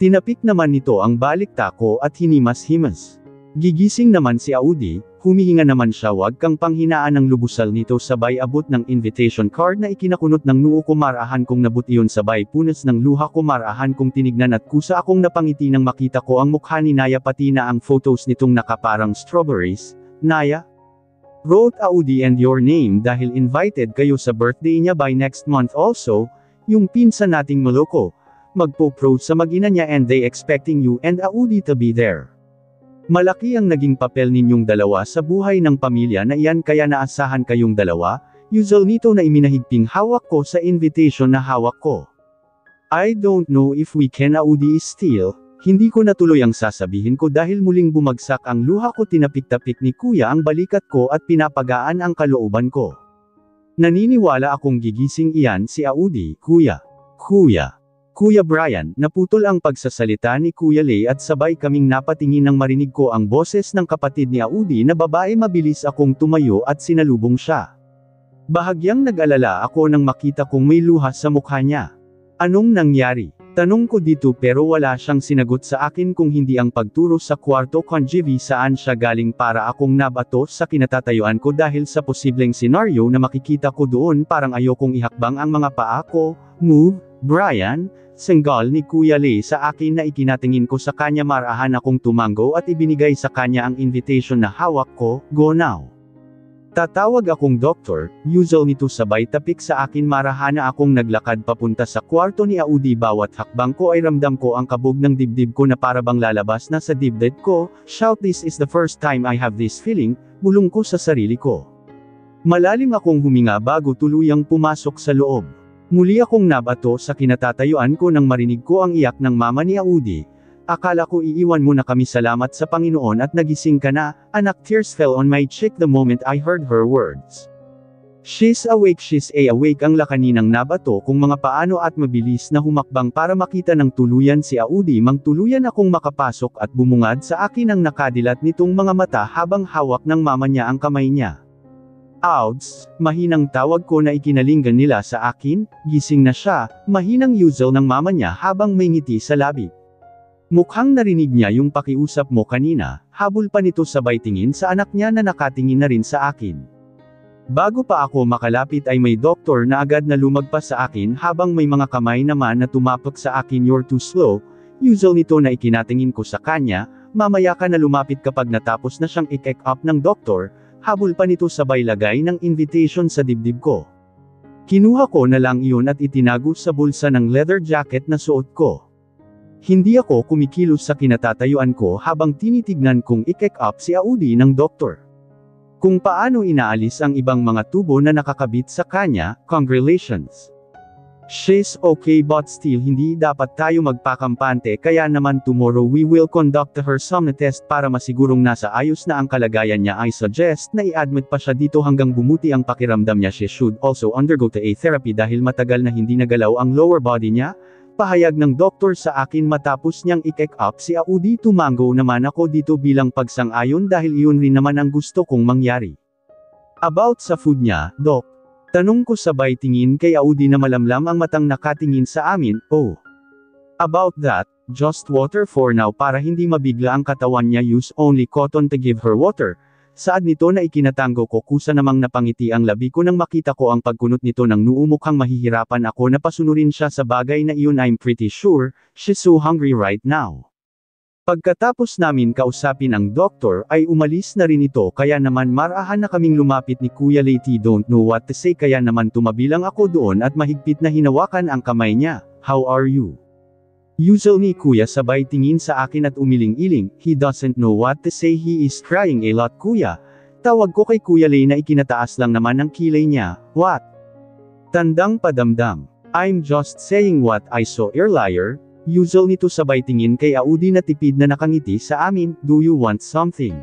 Tinapik naman nito ang balikta ko at hinimas-himas. Gigising naman si Audi, humihinga naman siya. Wag kang panghinaan ng lubusal nito sabay abot ng invitation card na ikinakunot ng noo ko. Marahan kong nabut iyon sabay punas ng luha ko. Marahan kong tinignan at kusa akong napangiti nang makita ko ang mukha ni Naya pati na ang photos nitong nakaparang strawberries. Naya? Wrote Audi and your name dahil invited kayo sa birthday niya by next month. Also, yung pinsan nating maloko. Magpo-propose sa mag-ina niya and they expecting you and Audi to be there. Malaki ang naging papel ninyong dalawa sa buhay ng pamilya na iyan kaya naasahan kayong dalawa. Usual nito na iminahigping hawak ko sa invitation na hawak ko. I don't know if we can. Audi is still. Hindi ko natuloy ang sasabihin ko dahil muling bumagsak ang luha ko. Tinapik-tapik ni Kuya ang balikat ko at pinapagaan ang kalooban ko. Naniniwala akong gigising iyan si Audi. Kuya Brian, naputol ang pagsasalita ni Kuya Lay at sabay kaming napatingin nang marinig ko ang boses ng kapatid ni Audi na babae. Mabilis akong tumayo at sinalubong siya. Bahagyang nag-alala ako nang makita kong may luha sa mukha niya. Anong nangyari? Tanong ko dito pero wala siyang sinagot sa akin kung hindi ang pagturo sa kwarto. Conjivi, saan siya galing? Para akong nabato sa kinatatayuan ko dahil sa posibleng senaryo na makikita ko doon. Parang ayokong ihakbang ang mga paa ko. Move. Brian, senggal ni Kuya Lay sa akin na ikinatingin ko sa kanya marahan akong tumango at ibinigay sa kanya ang invitation na hawak ko, go now. Tatawag akong doktor, usual nito sabay tapik sa akin marahana akong naglakad papunta sa kwarto ni Audi bawat hakbang ko ay ramdam ko ang kabog ng dibdib ko na parabang lalabas na sa dibdib ko, shout this is the first time I have this feeling, bulong ko sa sarili ko. Malalim akong huminga bago tuluyang pumasok sa loob. Muli akong nabato sa kinatatayuan ko nang marinig ko ang iyak ng mama ni Audi. Akala ko iiwan mo na kami salamat sa Panginoon at nagising ka na, anak tears fell on my cheek the moment I heard her words. She's awake ang lakaninang nabato kung mga paano at mabilis na humakbang para makita ng tuluyan si Audi mang tuluyan akong makapasok at bumungad sa akin ang nakadilat nitong mga mata habang hawak ng mama niya ang kamay niya. Ouds, mahinang tawag ko na ikinalinggan nila sa akin, gising na siya, mahinang usual ng mama niya habang may ngiti sa labi. Mukhang narinig niya yung pakiusap mo kanina, habol pa nito sabay tingin sa anak niya na nakatingin na rin sa akin. Bago pa ako makalapit ay may doktor na agad na lumagpas sa akin habang may mga kamay naman na tumapak sa akin you're too slow, usual nito na ikinatingin ko sa kanya, mamaya ka na lumapit kapag natapos na siyang i-check up ng doktor, habol pa nito sabay lagay ng invitation sa dibdib ko. Kinuha ko na lang iyon at itinago sa bulsa ng leather jacket na suot ko. Hindi ako kumikilos sa kinatatayuan ko habang tinitignan kong i-check up si Audi ng doktor. Kung paano inaalis ang ibang mga tubo na nakakabit sa kanya, congratulations. She's okay but still hindi dapat tayo magpakampante kaya naman tomorrow we will conduct her some test para masigurong nasa ayos na ang kalagayan niya. I suggest na i-admit pa siya dito hanggang bumuti ang pakiramdam niya. She should also undergo a therapy dahil matagal na hindi nagalaw ang lower body niya. Pahayag ng doktor sa akin matapos niyang i-check up si Audi. Tumango naman ako dito bilang pagsang-ayon dahil iyon rin naman ang gusto kong mangyari. About sa food niya, Doc? Tanong ko sabay tingin kay Audi na malamlam ang matang nakatingin sa amin, oh. About that, just water for now para hindi mabigla ang katawan niya use only cotton to give her water. Saad nito na ikinatango ko kusa namang napangiti ang labi ko nang makita ko ang pagkunot nito ng noo mukhang mahihirapan ako na pasunurin siya sa bagay na iyon. I'm pretty sure, she's so hungry right now. Pagkatapos namin kausapin ang doktor ay umalis na rin ito kaya naman marahan na kaming lumapit ni Kuya Lady don't know what to say kaya naman tumabilang ako doon at mahigpit na hinawakan ang kamay niya. How are you? Usual ni Kuya sabay tingin sa akin at umiling-iling, he doesn't know what to say he is crying a lot Kuya. Tawag ko kay Kuya Lay na ikinataas lang naman ang kilay niya, what? Tandang padamdam. I'm just saying what I saw earlier. Usual nito sabay tingin kay Audi na tipid na nakangiti sa amin, do you want something?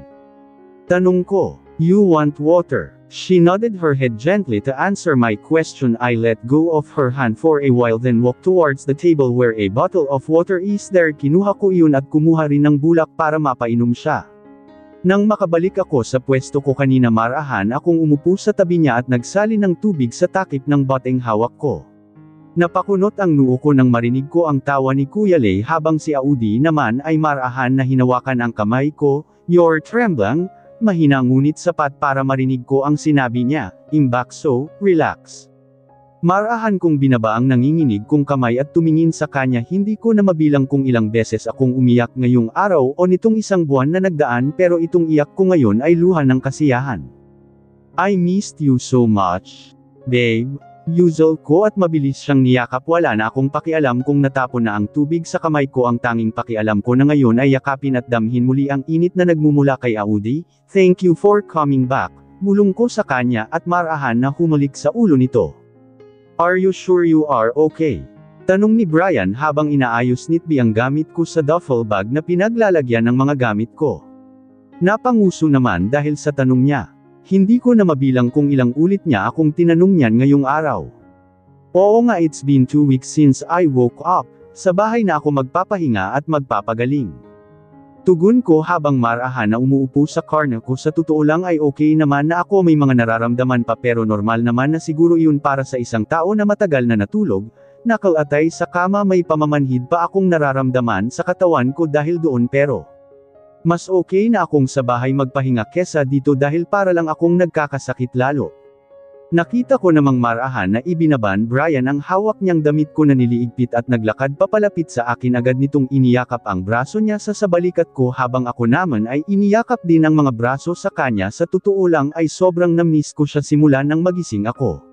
Tanong ko, you want water? She nodded her head gently to answer my question. I let go of her hand for a while then walked towards the table where a bottle of water is there. Kinuha ko iyon at kumuha rin ng bulak para mapainom siya. Nang makabalik ako sa pwesto ko kanina marahan akong umupo sa tabi niya at nagsali ng tubig sa takip ng boteng hawak ko. Napakunot ang noo ko nang marinig ko ang tawa ni Kuya Lay habang si Audi naman ay marahan na hinawakan ang kamay ko, you're trembling, mahina ngunit sapat para marinig ko ang sinabi niya, imbak so, relax. Marahan kong binaba ang nanginginig kong kamay at tumingin sa kanya hindi ko na mabilang kung ilang beses akong umiyak ngayong araw o nitong isang buwan na nagdaan pero itong iyak ko ngayon ay luha ng kasiyahan. I missed you so much, babe. Usual ko at mabilis siyang niyakap wala na akong pakialam kung natapon na ang tubig sa kamay ko ang tanging pakialam ko na ngayon ay yakapin at damhin muli ang init na nagmumula kay Audi, thank you for coming back, bulong ko sa kanya at marahan na humalik sa ulo nito. Are you sure you are okay? Tanong ni Brian habang inaayos nitbi ang gamit ko sa duffel bag na pinaglalagyan ng mga gamit ko. Napanguso naman dahil sa tanong niya. Hindi ko na mabilang kung ilang ulit niya akong tinanong niyan ngayong araw. Oo nga it's been 2 weeks since I woke up, sa bahay na ako magpapahinga at magpapagaling. Tugon ko habang marahan na umuupo sa corner ko sa totoo lang ay okay naman na ako may mga nararamdaman pa pero normal naman na siguro iyon para sa isang tao na matagal na natulog, nakalatay sa kama may pamamanhid pa akong nararamdaman sa katawan ko dahil doon pero. Mas okay na akong sa bahay magpahinga kesa dito dahil para lang akong nagkakasakit lalo. Nakita ko namang marahan na ibinaban Brian ang hawak niyang damit ko na niliigpit at naglakad papalapit sa akin agad nitong iniyakap ang braso niya sa balikat ko habang ako naman ay iniyakap din ang mga braso sa kanya. Sa totoo lang ay sobrang na-miss ko siya simula nang magising ako.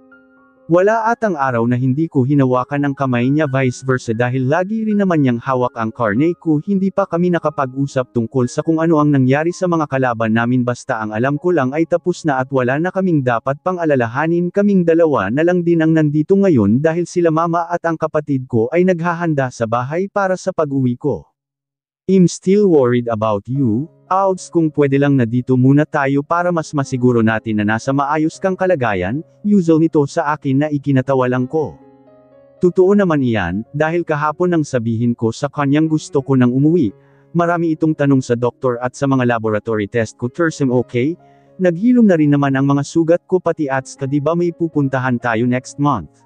Wala atang araw na hindi ko hinawakan ang kamay niya vice versa dahil lagi rin naman niyang hawak ang karne ko. Hindi pa kami nakapag-usap tungkol sa kung ano ang nangyari sa mga kalaban namin basta ang alam ko lang ay tapos na at wala na kaming dapat pang alalahanin. Kaming dalawa na lang din ang nandito ngayon dahil sila mama at ang kapatid ko ay naghahanda sa bahay para sa pag-uwi ko. I'm still worried about you, Ouds, kung pwede lang na dito muna tayo para mas masiguro natin na nasa maayos kang kalagayan. Usual nito sa akin na ikinatawa lang ko. Totoo naman iyan, dahil kahapon nang sabihin ko sa kanyang gusto ko nang umuwi, marami itong tanong sa doktor at sa mga laboratory test ko. Tersem okay? Naghilom na rin naman ang mga sugat ko pati ats ka, di ba may pupuntahan tayo next month?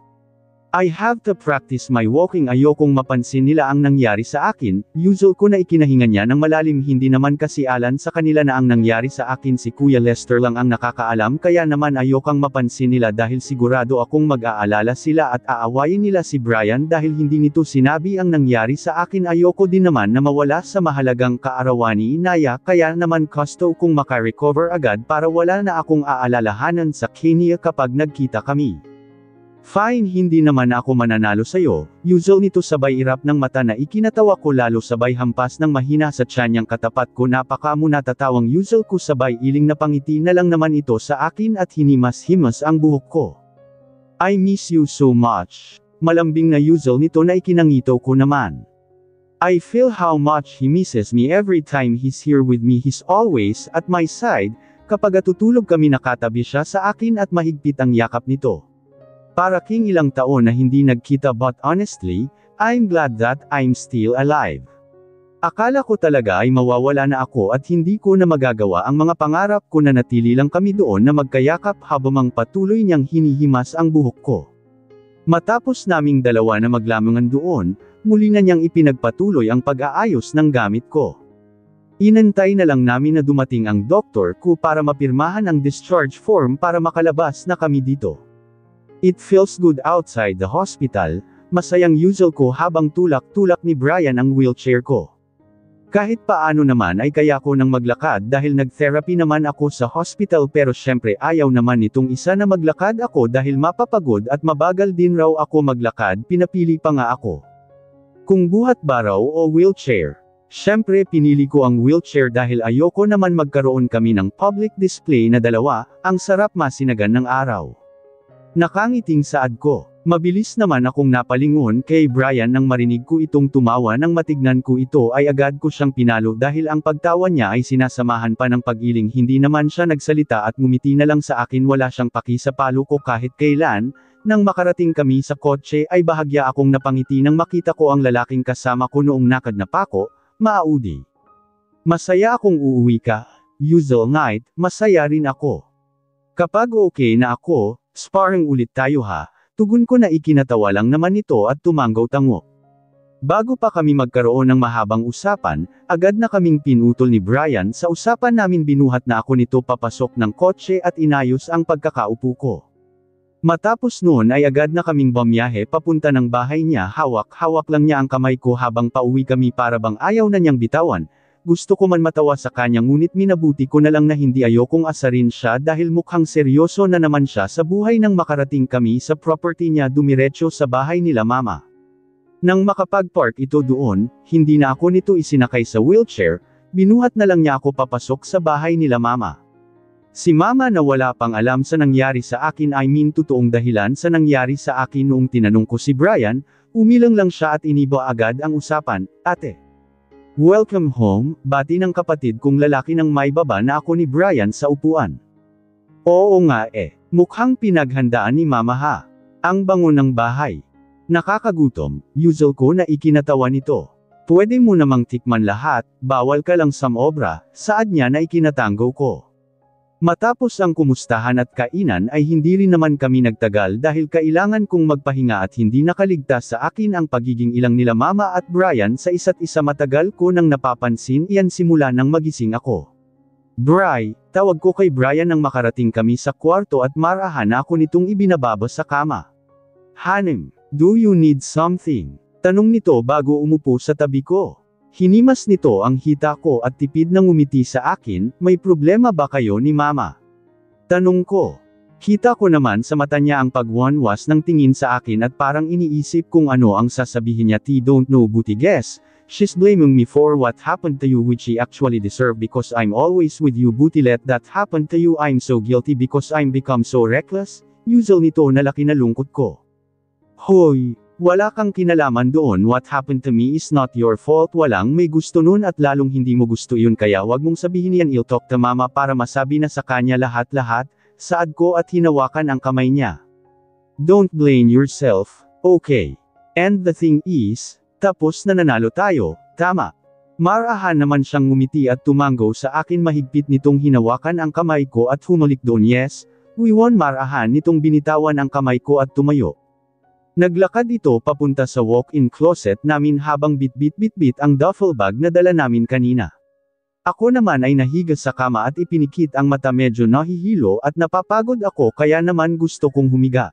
I have to practice my walking. Ayokong mapansin nila ang nangyari sa akin. Usual ko na ikinahinga niya ng malalim. Hindi naman kasi alam sa kanila na ang nangyari sa akin si Kuya Lester lang ang nakakaalam, kaya naman ayokang mapansin nila dahil sigurado akong mag-aalala sila at aawayin nila si Brian dahil hindi nito sinabi ang nangyari sa akin. Ayoko din naman na mawala sa mahalagang kaarawan ni Inaya, kaya naman gusto kong makarecover agad para wala na akong aalalahanan sa Kenya kapag nagkita kami. Fine, hindi naman ako mananalo sayo. Usual nito sabay irap ng mata na ikinatawa ko lalo sabay hampas ng mahina sa tiyan niyang katapat ko. Napaka natatawang usual ko sabay iling na pangiti na lang naman ito sa akin at hinimas-himas ang buhok ko. I miss you so much. Malambing na usual nito na ikinangito ko naman. I feel how much he misses me every time he's here with me. He's always at my side. Kapag atutulog kami nakatabi siya sa akin at mahigpit ang yakap nito. Para king ilang taon na hindi nagkita but honestly, I'm glad that I'm still alive. Akala ko talaga ay mawawala na ako at hindi ko na magagawa ang mga pangarap ko na natili lang kami doon na magkayakap habang patuloy niyang hinihimas ang buhok ko. Matapos naming dalawa na maglamangan doon, muli na niyang ipinagpatuloy ang pag-aayos ng gamit ko. Inantay na lang namin na dumating ang doktor ko para mapirmahan ang discharge form para makalabas na kami dito. It feels good outside the hospital. Masayang usual ko habang tulak-tulak ni Brian ang wheelchair ko. Kahit paano naman ay kaya ko nang maglakad dahil nag-therapy naman ako sa hospital, pero syempre ayaw naman nitong isa na maglakad ako dahil mapapagod at mabagal din raw ako maglakad. Pinapili pa nga ako kung buhat ba raw o wheelchair. Syempre pinili ko ang wheelchair dahil ayoko naman magkaroon kami ng public display na dalawa. Ang sarap masinagan ng araw. Nakangiting saad ko. Mabilis naman akong napalingon kay Brian nang marinig ko itong tumawa. Nang matignan ko ito ay agad ko siyang pinalo dahil ang pagtawa niya ay sinasamahan pa ng pag-iling. Hindi naman siya nagsalita at ngumiti na lang sa akin. Wala siyang paki sa palo ko kahit kailan. Nang makarating kami sa kotse ay bahagya akong napangiti nang makita ko ang lalaking kasama ko noong nakad na pako. Maaudi. Masaya akong uuwi ka. Usual night, masaya rin ako. Kapag okay na ako, sparring ulit tayo ha. Tugon ko na ikinatawa lang naman ito at tumanggaw tango. Bago pa kami magkaroon ng mahabang usapan, agad na kaming pinutol ni Brian. Sa usapan namin binuhat na ako nito papasok ng kotse at inayos ang pagkakaupo ko. Matapos noon ay agad na kaming bumiyahe papunta ng bahay niya. Hawak-hawak lang niya ang kamay ko habang pauwi kami para bang ayaw na niyang bitawan. Gusto ko man matawa sa kanya ngunit minabuti ko na lang na hindi. Ayokong asarin siya dahil mukhang seryoso na naman siya sa buhay. Nang makarating kami sa property niya dumiretso sa bahay nila mama. Nang makapag-park ito doon, hindi na ako nito isinakay sa wheelchair, binuhat na lang niya ako papasok sa bahay nila mama. Si mama na wala pang alam sa nangyari sa akin, totoong dahilan sa nangyari sa akin. Noong tinanong ko si Brian, umilang lang siya at iniba agad ang usapan. Ate, welcome home, bati ng kapatid kong lalaki nang may baba na ako ni Brian sa upuan. Oo nga mukhang pinaghandaan ni mama ha. Ang bango ng bahay. Nakakagutom, usual ko na ikinatawa nito. Pwede mo namang tikman lahat, bawal ka lang sa obra, saad niya na ikinatanggo ko. Matapos ang kumustahan at kainan ay hindi rin naman kami nagtagal dahil kailangan kong magpahinga at hindi nakaligtas sa akin ang pagiging ilang nila mama at Brian sa isa't isa. Matagal ko nang napapansin iyan simula nang magising ako. Bri, tawag ko kay Brian nang makarating kami sa kwarto at marahan na ako nitong ibinababa sa kama. Hanem, do you need something? Tanong nito bago umupo sa tabi ko. Hinimas nito ang hita ko at tipid na ngumiti sa akin, may problema ba kayo ni Mama? Tanong ko. Kita ko naman sa mata niya ang pagwanwas ng tingin sa akin at parang iniisip kung ano ang sasabihin niya. T don't know buti guess, she's blaming me for what happened to you which she actually deserved because I'm always with you buti let that happen to you I'm so guilty because I'm become so reckless, usual nito na laki na lungkot ko. Hoy, wala kang kinalaman doon what happened to me is not your fault walang may gusto nun at lalong hindi mo gusto yun kaya wag mong sabihin yan I'll talk to Mama para masabi na sa kanya lahat-lahat. Saad ko at hinawakan ang kamay niya. Don't blame yourself, okay? And the thing is, tapos na nanalo tayo, tama? Marahan naman siyang ngumiti at tumango sa akin mahigpit nitong hinawakan ang kamay ko at humalik doon yes, we won marahan nitong binitawan ang kamay ko at tumayo. Naglakad ito papunta sa walk-in closet namin habang bitbit ang duffel bag na dala namin kanina. Ako naman ay nahiga sa kama at ipinikit ang mata medyo nahihilo at napapagod ako kaya naman gusto kong humiga.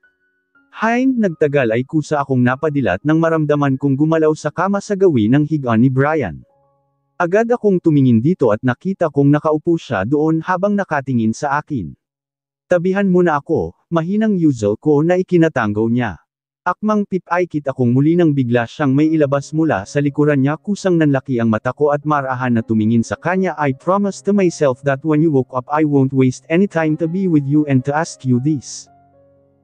Hind nagtagal ay kusa akong napadilat nang maramdaman kong gumalaw sa kama sa gawin ng higaan ni Brian. Agad akong tumingin dito at nakita kong nakaupo siya doon habang nakatingin sa akin. Tabihan mo na ako, mahinang usual ko na ikinatanggaw niya. Akmang pip-aikit akong muli nang bigla siyang may ilabas mula sa likuran niya kusang nanlaki ang mata ko at marahan na tumingin sa kanya I promise to myself that when you woke up I won't waste any time to be with you and to ask you this.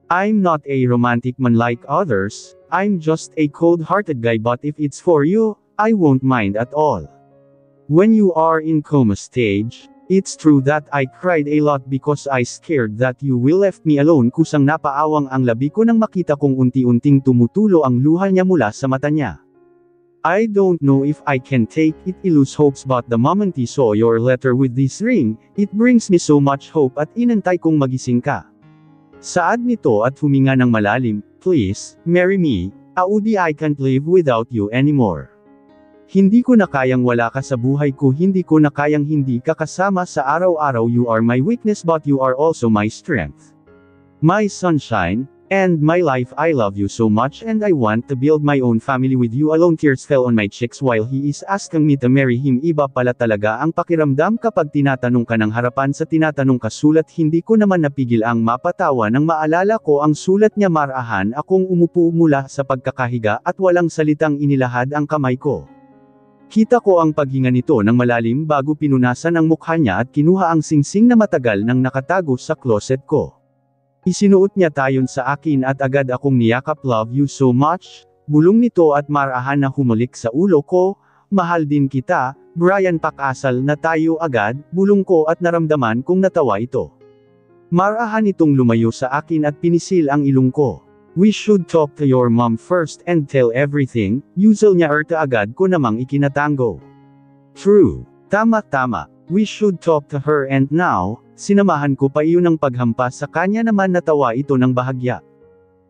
I'm not a romantic man like others, I'm just a cold-hearted guy but if it's for you, I won't mind at all. When you are in coma stage, it's true that I cried a lot because I scared that you will left me alone kusang napaawang ang labi ko nang makita kong unti-unting tumutulo ang luha niya mula sa mata niya. I don't know if I can take it I lose hopes but the moment I saw your letter with this ring, it brings me so much hope at inantay kong magising ka. Saad nito at huminga ng malalim, please, marry me, Audi I can't live without you anymore. Hindi ko na kayang wala ka sa buhay ko hindi ko na kayang hindi ka kasama sa araw-araw you are my weakness but you are also my strength. My sunshine, and my life I love you so much and I want to build my own family with you alone tears fell on my cheeks while he is asking me to marry him iba pala talaga ang pakiramdam kapag tinatanong ka ng harapan sa tinatanong ka sulat hindi ko naman napigil ang mapatawa nang maalala ko ang sulat niya marahan akong umupo mula sa pagkakahiga at walang salitang inilahad ang kamay ko. Kita ko ang paghinga nito ng malalim bago pinunasan ang mukha niya at kinuha ang singsing na matagal nang nakatago sa closet ko. Isinuot niya tayon sa akin at agad akong niyakap love you so much, bulong nito at marahan na humalik sa ulo ko, mahal din kita, Brian pakasal na tayo agad, bulong ko at naramdaman kong natawa ito. Marahan itong lumayo sa akin at pinisil ang ilong ko. We should talk to your mom first and tell everything, usual niya agad ko namang ikinatango. True. Tama. We should talk to her and now, sinamahan ko pa iyon ng paghampas sa kanya naman natawa ito ng bahagya.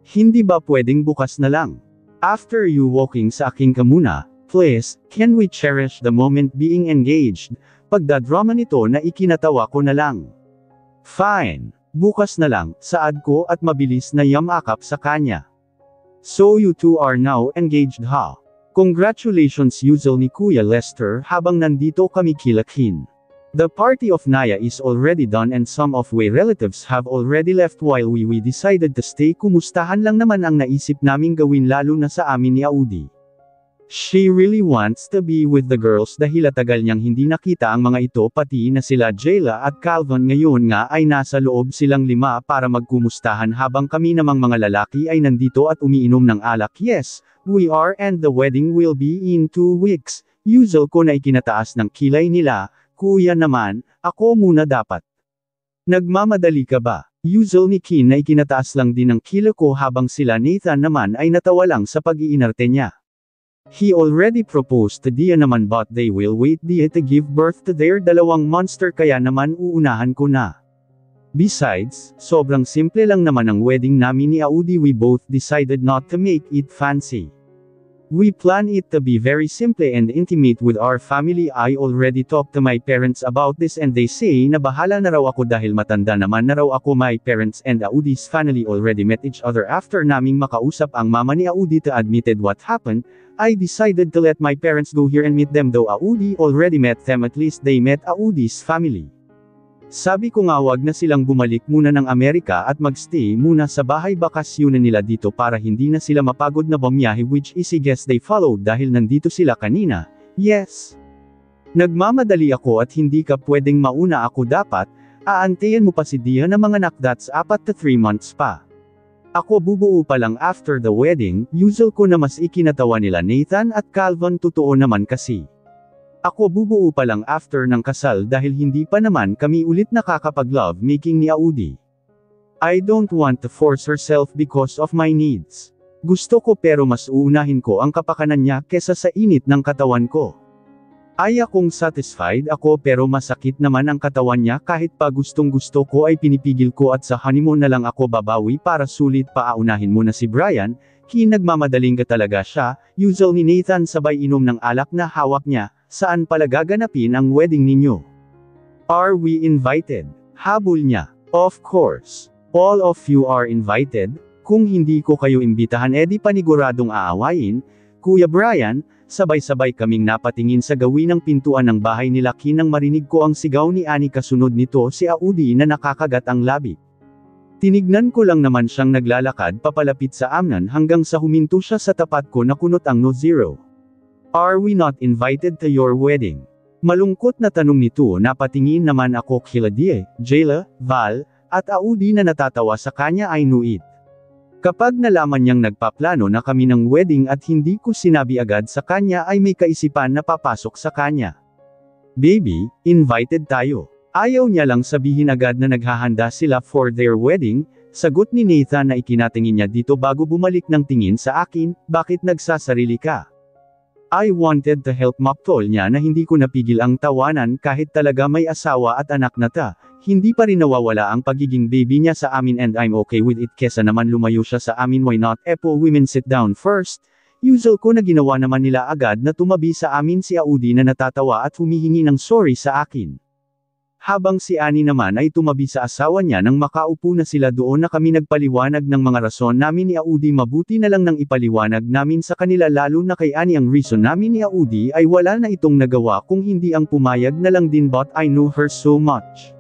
Hindi ba pwedeng bukas na lang? After you walking sa akin ka muna, please, can we cherish the moment being engaged? Pagdadrama nito na ikinatawa ko na lang. Fine. Bukas na lang, saad ko at mabilis na yamakap sa kanya. So you two are now engaged ha? Congratulations usual ni Kuya Lester habang nandito kami kilakhin. The party of Naya is already done and some of way relatives have already left while we decided to stay kumustahan lang naman ang naisip naming gawin lalo na sa amin ni Audi. She really wants to be with the girls dahil tagal niyang hindi nakita ang mga ito pati na sila Jayla at Calvin ngayon nga ay nasa loob silang 5 para magkumustahan habang kami namang mga lalaki ay nandito at umiinom ng alak yes, we are and the wedding will be in 2 weeks, usual ko na ikinataas ng kilay nila, kuya naman, ako muna dapat. Nagmamadali ka ba? Usual ni Kin na ikinataas lang din ng kilo ko habang sila Nathan naman ay natawa lang sa pag-iinarte niya. He already proposed to Dia naman but they will wait Dia to give birth to their dalawang monster kaya naman uunahan ko na. Besides, sobrang simple lang naman ang wedding namin ni Audi we both decided not to make it fancy. We plan it to be very simple and intimate with our family. I already talked to my parents about this and they say na bahala na raw ako dahil matanda naman na raw ako. My parents and Audi's family already met each other. After naming makausap ang mama ni Audi to admitted what happened, I decided to let my parents go here and meet them. Though Audi already met them, at least they met Audi's family. Sabi ko nga wag na silang bumalik muna ng Amerika at magstay muna sa bahay bakasyonan nila dito para hindi na sila mapagod na bumiyahe, which is I guess they followed dahil nandito sila kanina. Yes. Nagmamadali ako at hindi ka pwedeng mauna. Ako dapat, aantayin mo pa si Dia na mga anak. That's 4 to 3 months pa. Ako bubuo pa lang after the wedding. Usual ko na mas ikinatawa nila Nathan at Calvin. Totoo naman kasi. Ako bubuo pa lang after ng kasal dahil hindi pa naman kami ulit nakakapag-love making ni Audi. I don't want to force herself because of my needs. Gusto ko pero mas uunahin ko ang kapakanan niya kesa sa init ng katawan ko. Ay akong satisfied ako pero masakit naman ang katawan niya kahit pa gustong gusto ko ay pinipigil ko at sa honeymoon na lang ako babawi para sulit pa. Aunahin mo na si Brian, nagmamadaling ka talaga siya. Usual ni Nathan sabay inom ng alak na hawak niya. Saan pala gaganapin ang wedding ninyo? Are we invited? Habol niya. Of course. All of you are invited. Kung hindi ko kayo imbitahan edi paniguradong aawayin. Kuya Brian, sabay-sabay kaming napatingin sa gawin ng pintuan ng bahay nila nang marinig ko ang sigaw ni Annie. Kasunod nito si Audi na nakakagat ang labi. Tinignan ko lang naman siyang naglalakad papalapit sa amnan hanggang sa huminto siya sa tapat ko na kunot ang no zero. Are we not invited to your wedding? Malungkot na tanong nito. Napatingin naman ako kila Die, Jayla, Val, at Audi na natatawa sa kanya. I knew it. Kapag nalaman niyang nagpaplano na kami ng wedding at hindi ko sinabi agad sa kanya ay may kaisipan na papasok sa kanya. Baby, invited tayo. Ayaw niya lang sabihin agad na naghahanda sila for their wedding. Sagot ni Nathan na ikinatingin niya dito bago bumalik ng tingin sa akin. Bakit nagsasarili ka? I wanted to help. Maktol niya na hindi ko napigil ang tawanan kahit talaga may asawa at anak na ta. Hindi pa rin nawawala ang pagiging baby niya sa amin and I'm okay with it kesa naman lumayo siya sa amin. Why not? Epo women sit down first. Usual ko na ginawa naman nila agad na tumabi sa amin si Audi na natatawa at humihingi ng sorry sa akin. Habang si Annie naman ay tumabi sa asawa niya nang makaupo na sila doon na kami nagpaliwanag ng mga rason namin ni Audi. Mabuti na lang nang ipaliwanag namin sa kanila lalo na kay Annie ang reason namin ni Audi ay wala na itong nagawa kung hindi ang pumayag na lang din but I know her so much.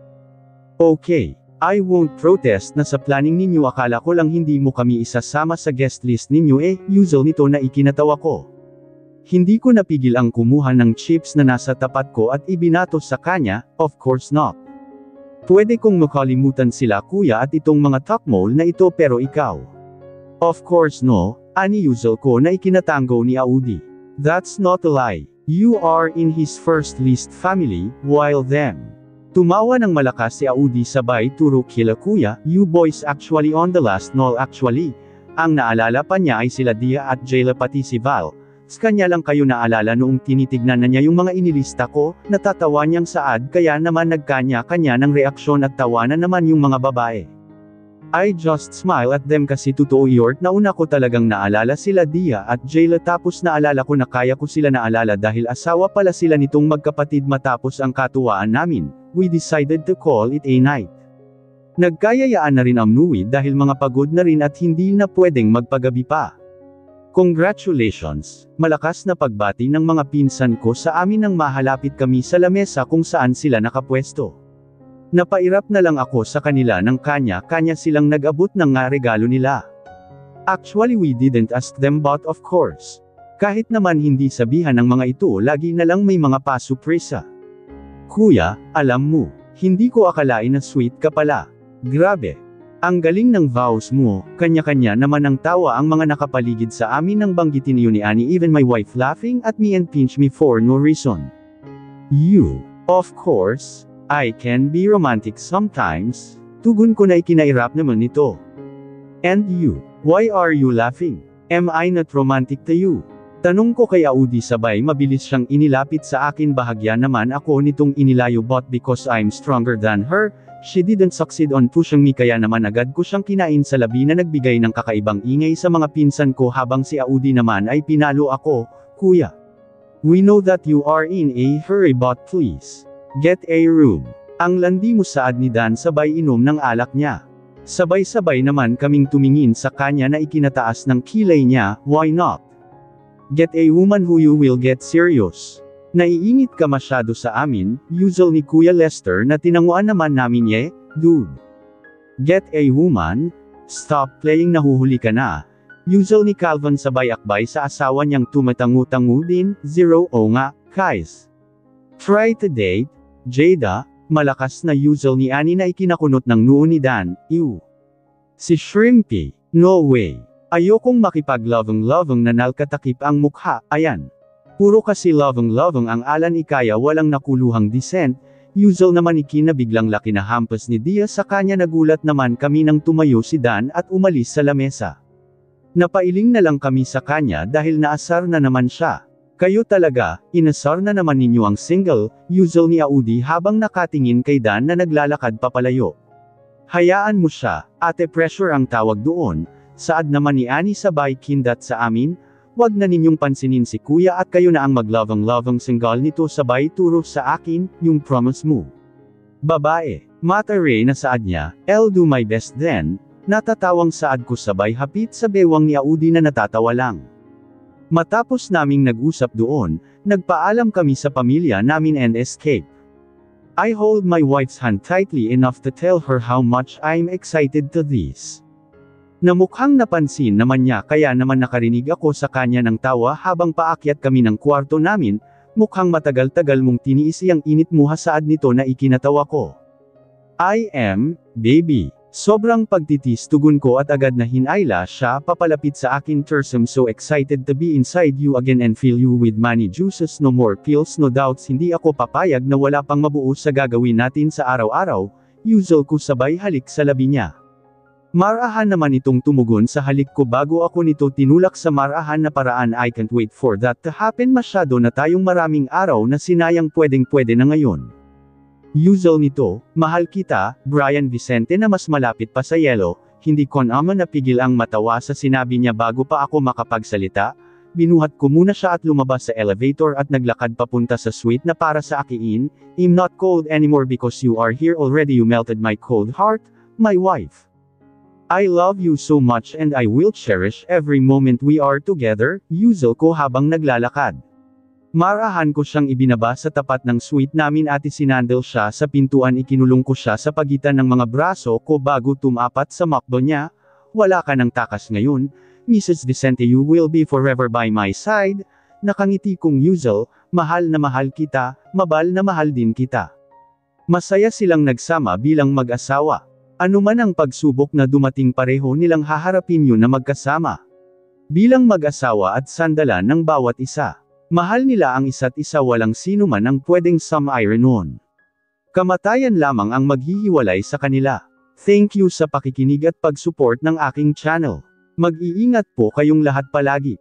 Okay, I won't protest na sa planning ninyo. Akala ko lang hindi mo kami isasama sa guest list ninyo usual nito na ikinatawa ko. Hindi ko napigil ang kumuha ng chips na nasa tapat ko at ibinato sa kanya. Of course not. Pwede kong makalimutan sila kuya at itong mga top mole na ito pero ikaw. Of course no, unusual ko na ikinatango ni Audi. That's not a lie. You are in his first list family, while them. Tumawa ng malakas si Audi sabay turo kila kuya, you boys actually on the last no actually. Ang naalala pa niya ay sila Dia at Jayla pati si Val. Kanya lang kayo naalala noong tinitignan na niya yung mga inilista ko, natatawa niyang saad kaya naman nagkanya-kanya ng reaksyon at tawanan naman yung mga babae. I just smile at them kasi totoo yort nauna ko talagang naalala sila Dia at Jayla tapos naalala ko na kaya ko sila naalala dahil asawa pala sila nitong magkapatid. Matapos ang katuwaan namin, we decided to call it a night. Nagkayayaan na rin ang nuwi dahil mga pagod na rin at hindi na pwedeng magpagabi pa. Congratulations! Malakas na pagbati ng mga pinsan ko sa amin nang mahalapit kami sa lamesa kung saan sila nakapwesto. Napairap na lang ako sa kanila nang kanya-kanya silang nag-abot ng nga regalo nila. Actually we didn't ask them but of course. Kahit naman hindi sabihan ng mga ito lagi na lang may mga pasupresa. Kuya, alam mo, hindi ko akalain na sweet ka pala. Grabe! Ang galing ng vows mo, kanya-kanya naman ang tawa ang mga nakapaligid sa amin nang banggitin yun ni Annie, even my wife laughing at me and pinch me for no reason. You, of course, I can be romantic sometimes, tugon ko na ikinairap naman nito. And you, why are you laughing? Am I not romantic to you? Tanong ko kay Audi sabay mabilis siyang inilapit sa akin. Bahagya naman ako nitong inilayo but because I'm stronger than her, She didn't succeed on pushing me kaya naman agad ko siyang kinain sa labi na nagbigay ng kakaibang ingay sa mga pinsan ko habang si Audi naman ay pinalo ako, Kuya. We know that you are in a hurry but please, get a room. Ang landi mo saad ni Dan sabay inom ng alak niya. Sabay-sabay naman kaming tumingin sa kanya na ikinataas ng kilay niya, why not? Get a woman who you will get serious. Naiingit ka masyado sa amin, usual ni Kuya Lester na tinanguan naman namin dude. Get a woman? Stop playing nahuhuli ka na. Usual ni Calvin sabay akbay sa asawa niyang tumatangu-tangu din, zero o nga, guys. Try to date, Jada, malakas na usual ni Annie na ikinakunot ng noo ni Dan, ew. Si Shrimpy, no way. Ayokong makipag-loveng-loveng na nalkatakip ang mukha, ayan. Puro kasi loveng-loveng ang Alan ikaya walang nakuluhang descent, usual naman na biglang laki na hampas ni Dia sa kanya nagulat naman kami nang tumayo si Dan at umalis sa lamesa. Napailing na lang kami sa kanya dahil naasar na naman siya. Kayo talaga, inasar na naman ninyo ang single, usual ni Audi habang nakatingin kay Dan na naglalakad papalayo. Hayaan mo siya, ate pressure ang tawag doon, saad naman ni Annie sabay kindat sa amin. Wag na ninyong pansinin si Kuya at kayo na ang magloveng-loveng single nito sabay turo sa akin, yung promise mo. Babae, matare na saad niya, I'll do my best then, natatawang saad ko sabay hapit sa bewang ni Audi na natatawa lang. Matapos naming nag-usap doon, nagpaalam kami sa pamilya namin and escape. I hold my wife's hand tightly enough to tell her how much I'm excited to this. Na mukhang napansin naman niya kaya naman nakarinig ako sa kanya ng tawa habang paakyat kami ng kwarto namin, mukhang matagal-tagal mong tiniis ang init mo saad nito na ikinatawa ko. I am, baby. Sobrang pagtitis tugon ko at agad na hinayla siya papalapit sa akin I'm so excited to be inside you again and feel you with money juices no more pills no doubts hindi ako papayag na wala pang mabuo sa gagawin natin sa araw-araw, usual ko sabay halik sa labi niya. Marahan naman itong tumugon sa halik ko bago ako nito tinulak sa marahan na paraan I can't wait for that to happen masyado na tayong maraming araw na sinayang pwedeng-pwede na ngayon. Usual nito, mahal kita, Brian Vicente na mas malapit pa sa yelo, hindi ko naman napigil ang matawa sa sinabi niya bago pa ako makapagsalita, binuhat ko muna siya at lumabas sa elevator at naglakad papunta sa suite na para sa akin, I'm not cold anymore because you are here already you melted my cold heart, my wife. I love you so much and I will cherish every moment we are together, usual ko habang naglalakad. Marahan ko siyang ibinaba sa tapat ng suite namin at isinandal siya sa pintuan ikinulong ko siya sa pagitan ng mga braso ko bago tumapat sa makdo niya, wala ka ng takas ngayon, Mrs. Vicente you will be forever by my side, nakangiti kong usual, mahal na mahal kita, mabal na mahal din kita. Masaya silang nagsama bilang mag-asawa. Ano man ang pagsubok na dumating pareho nilang haharapin yun na magkasama. Bilang mag-asawa at sandalan ng bawat isa. Mahal nila ang isa't isa walang sino man ang pwedeng sum-iron noon. Kamatayan lamang ang maghihiwalay sa kanila. Thank you sa pakikinig at pag-support ng aking channel. Mag-iingat po kayong lahat palagi.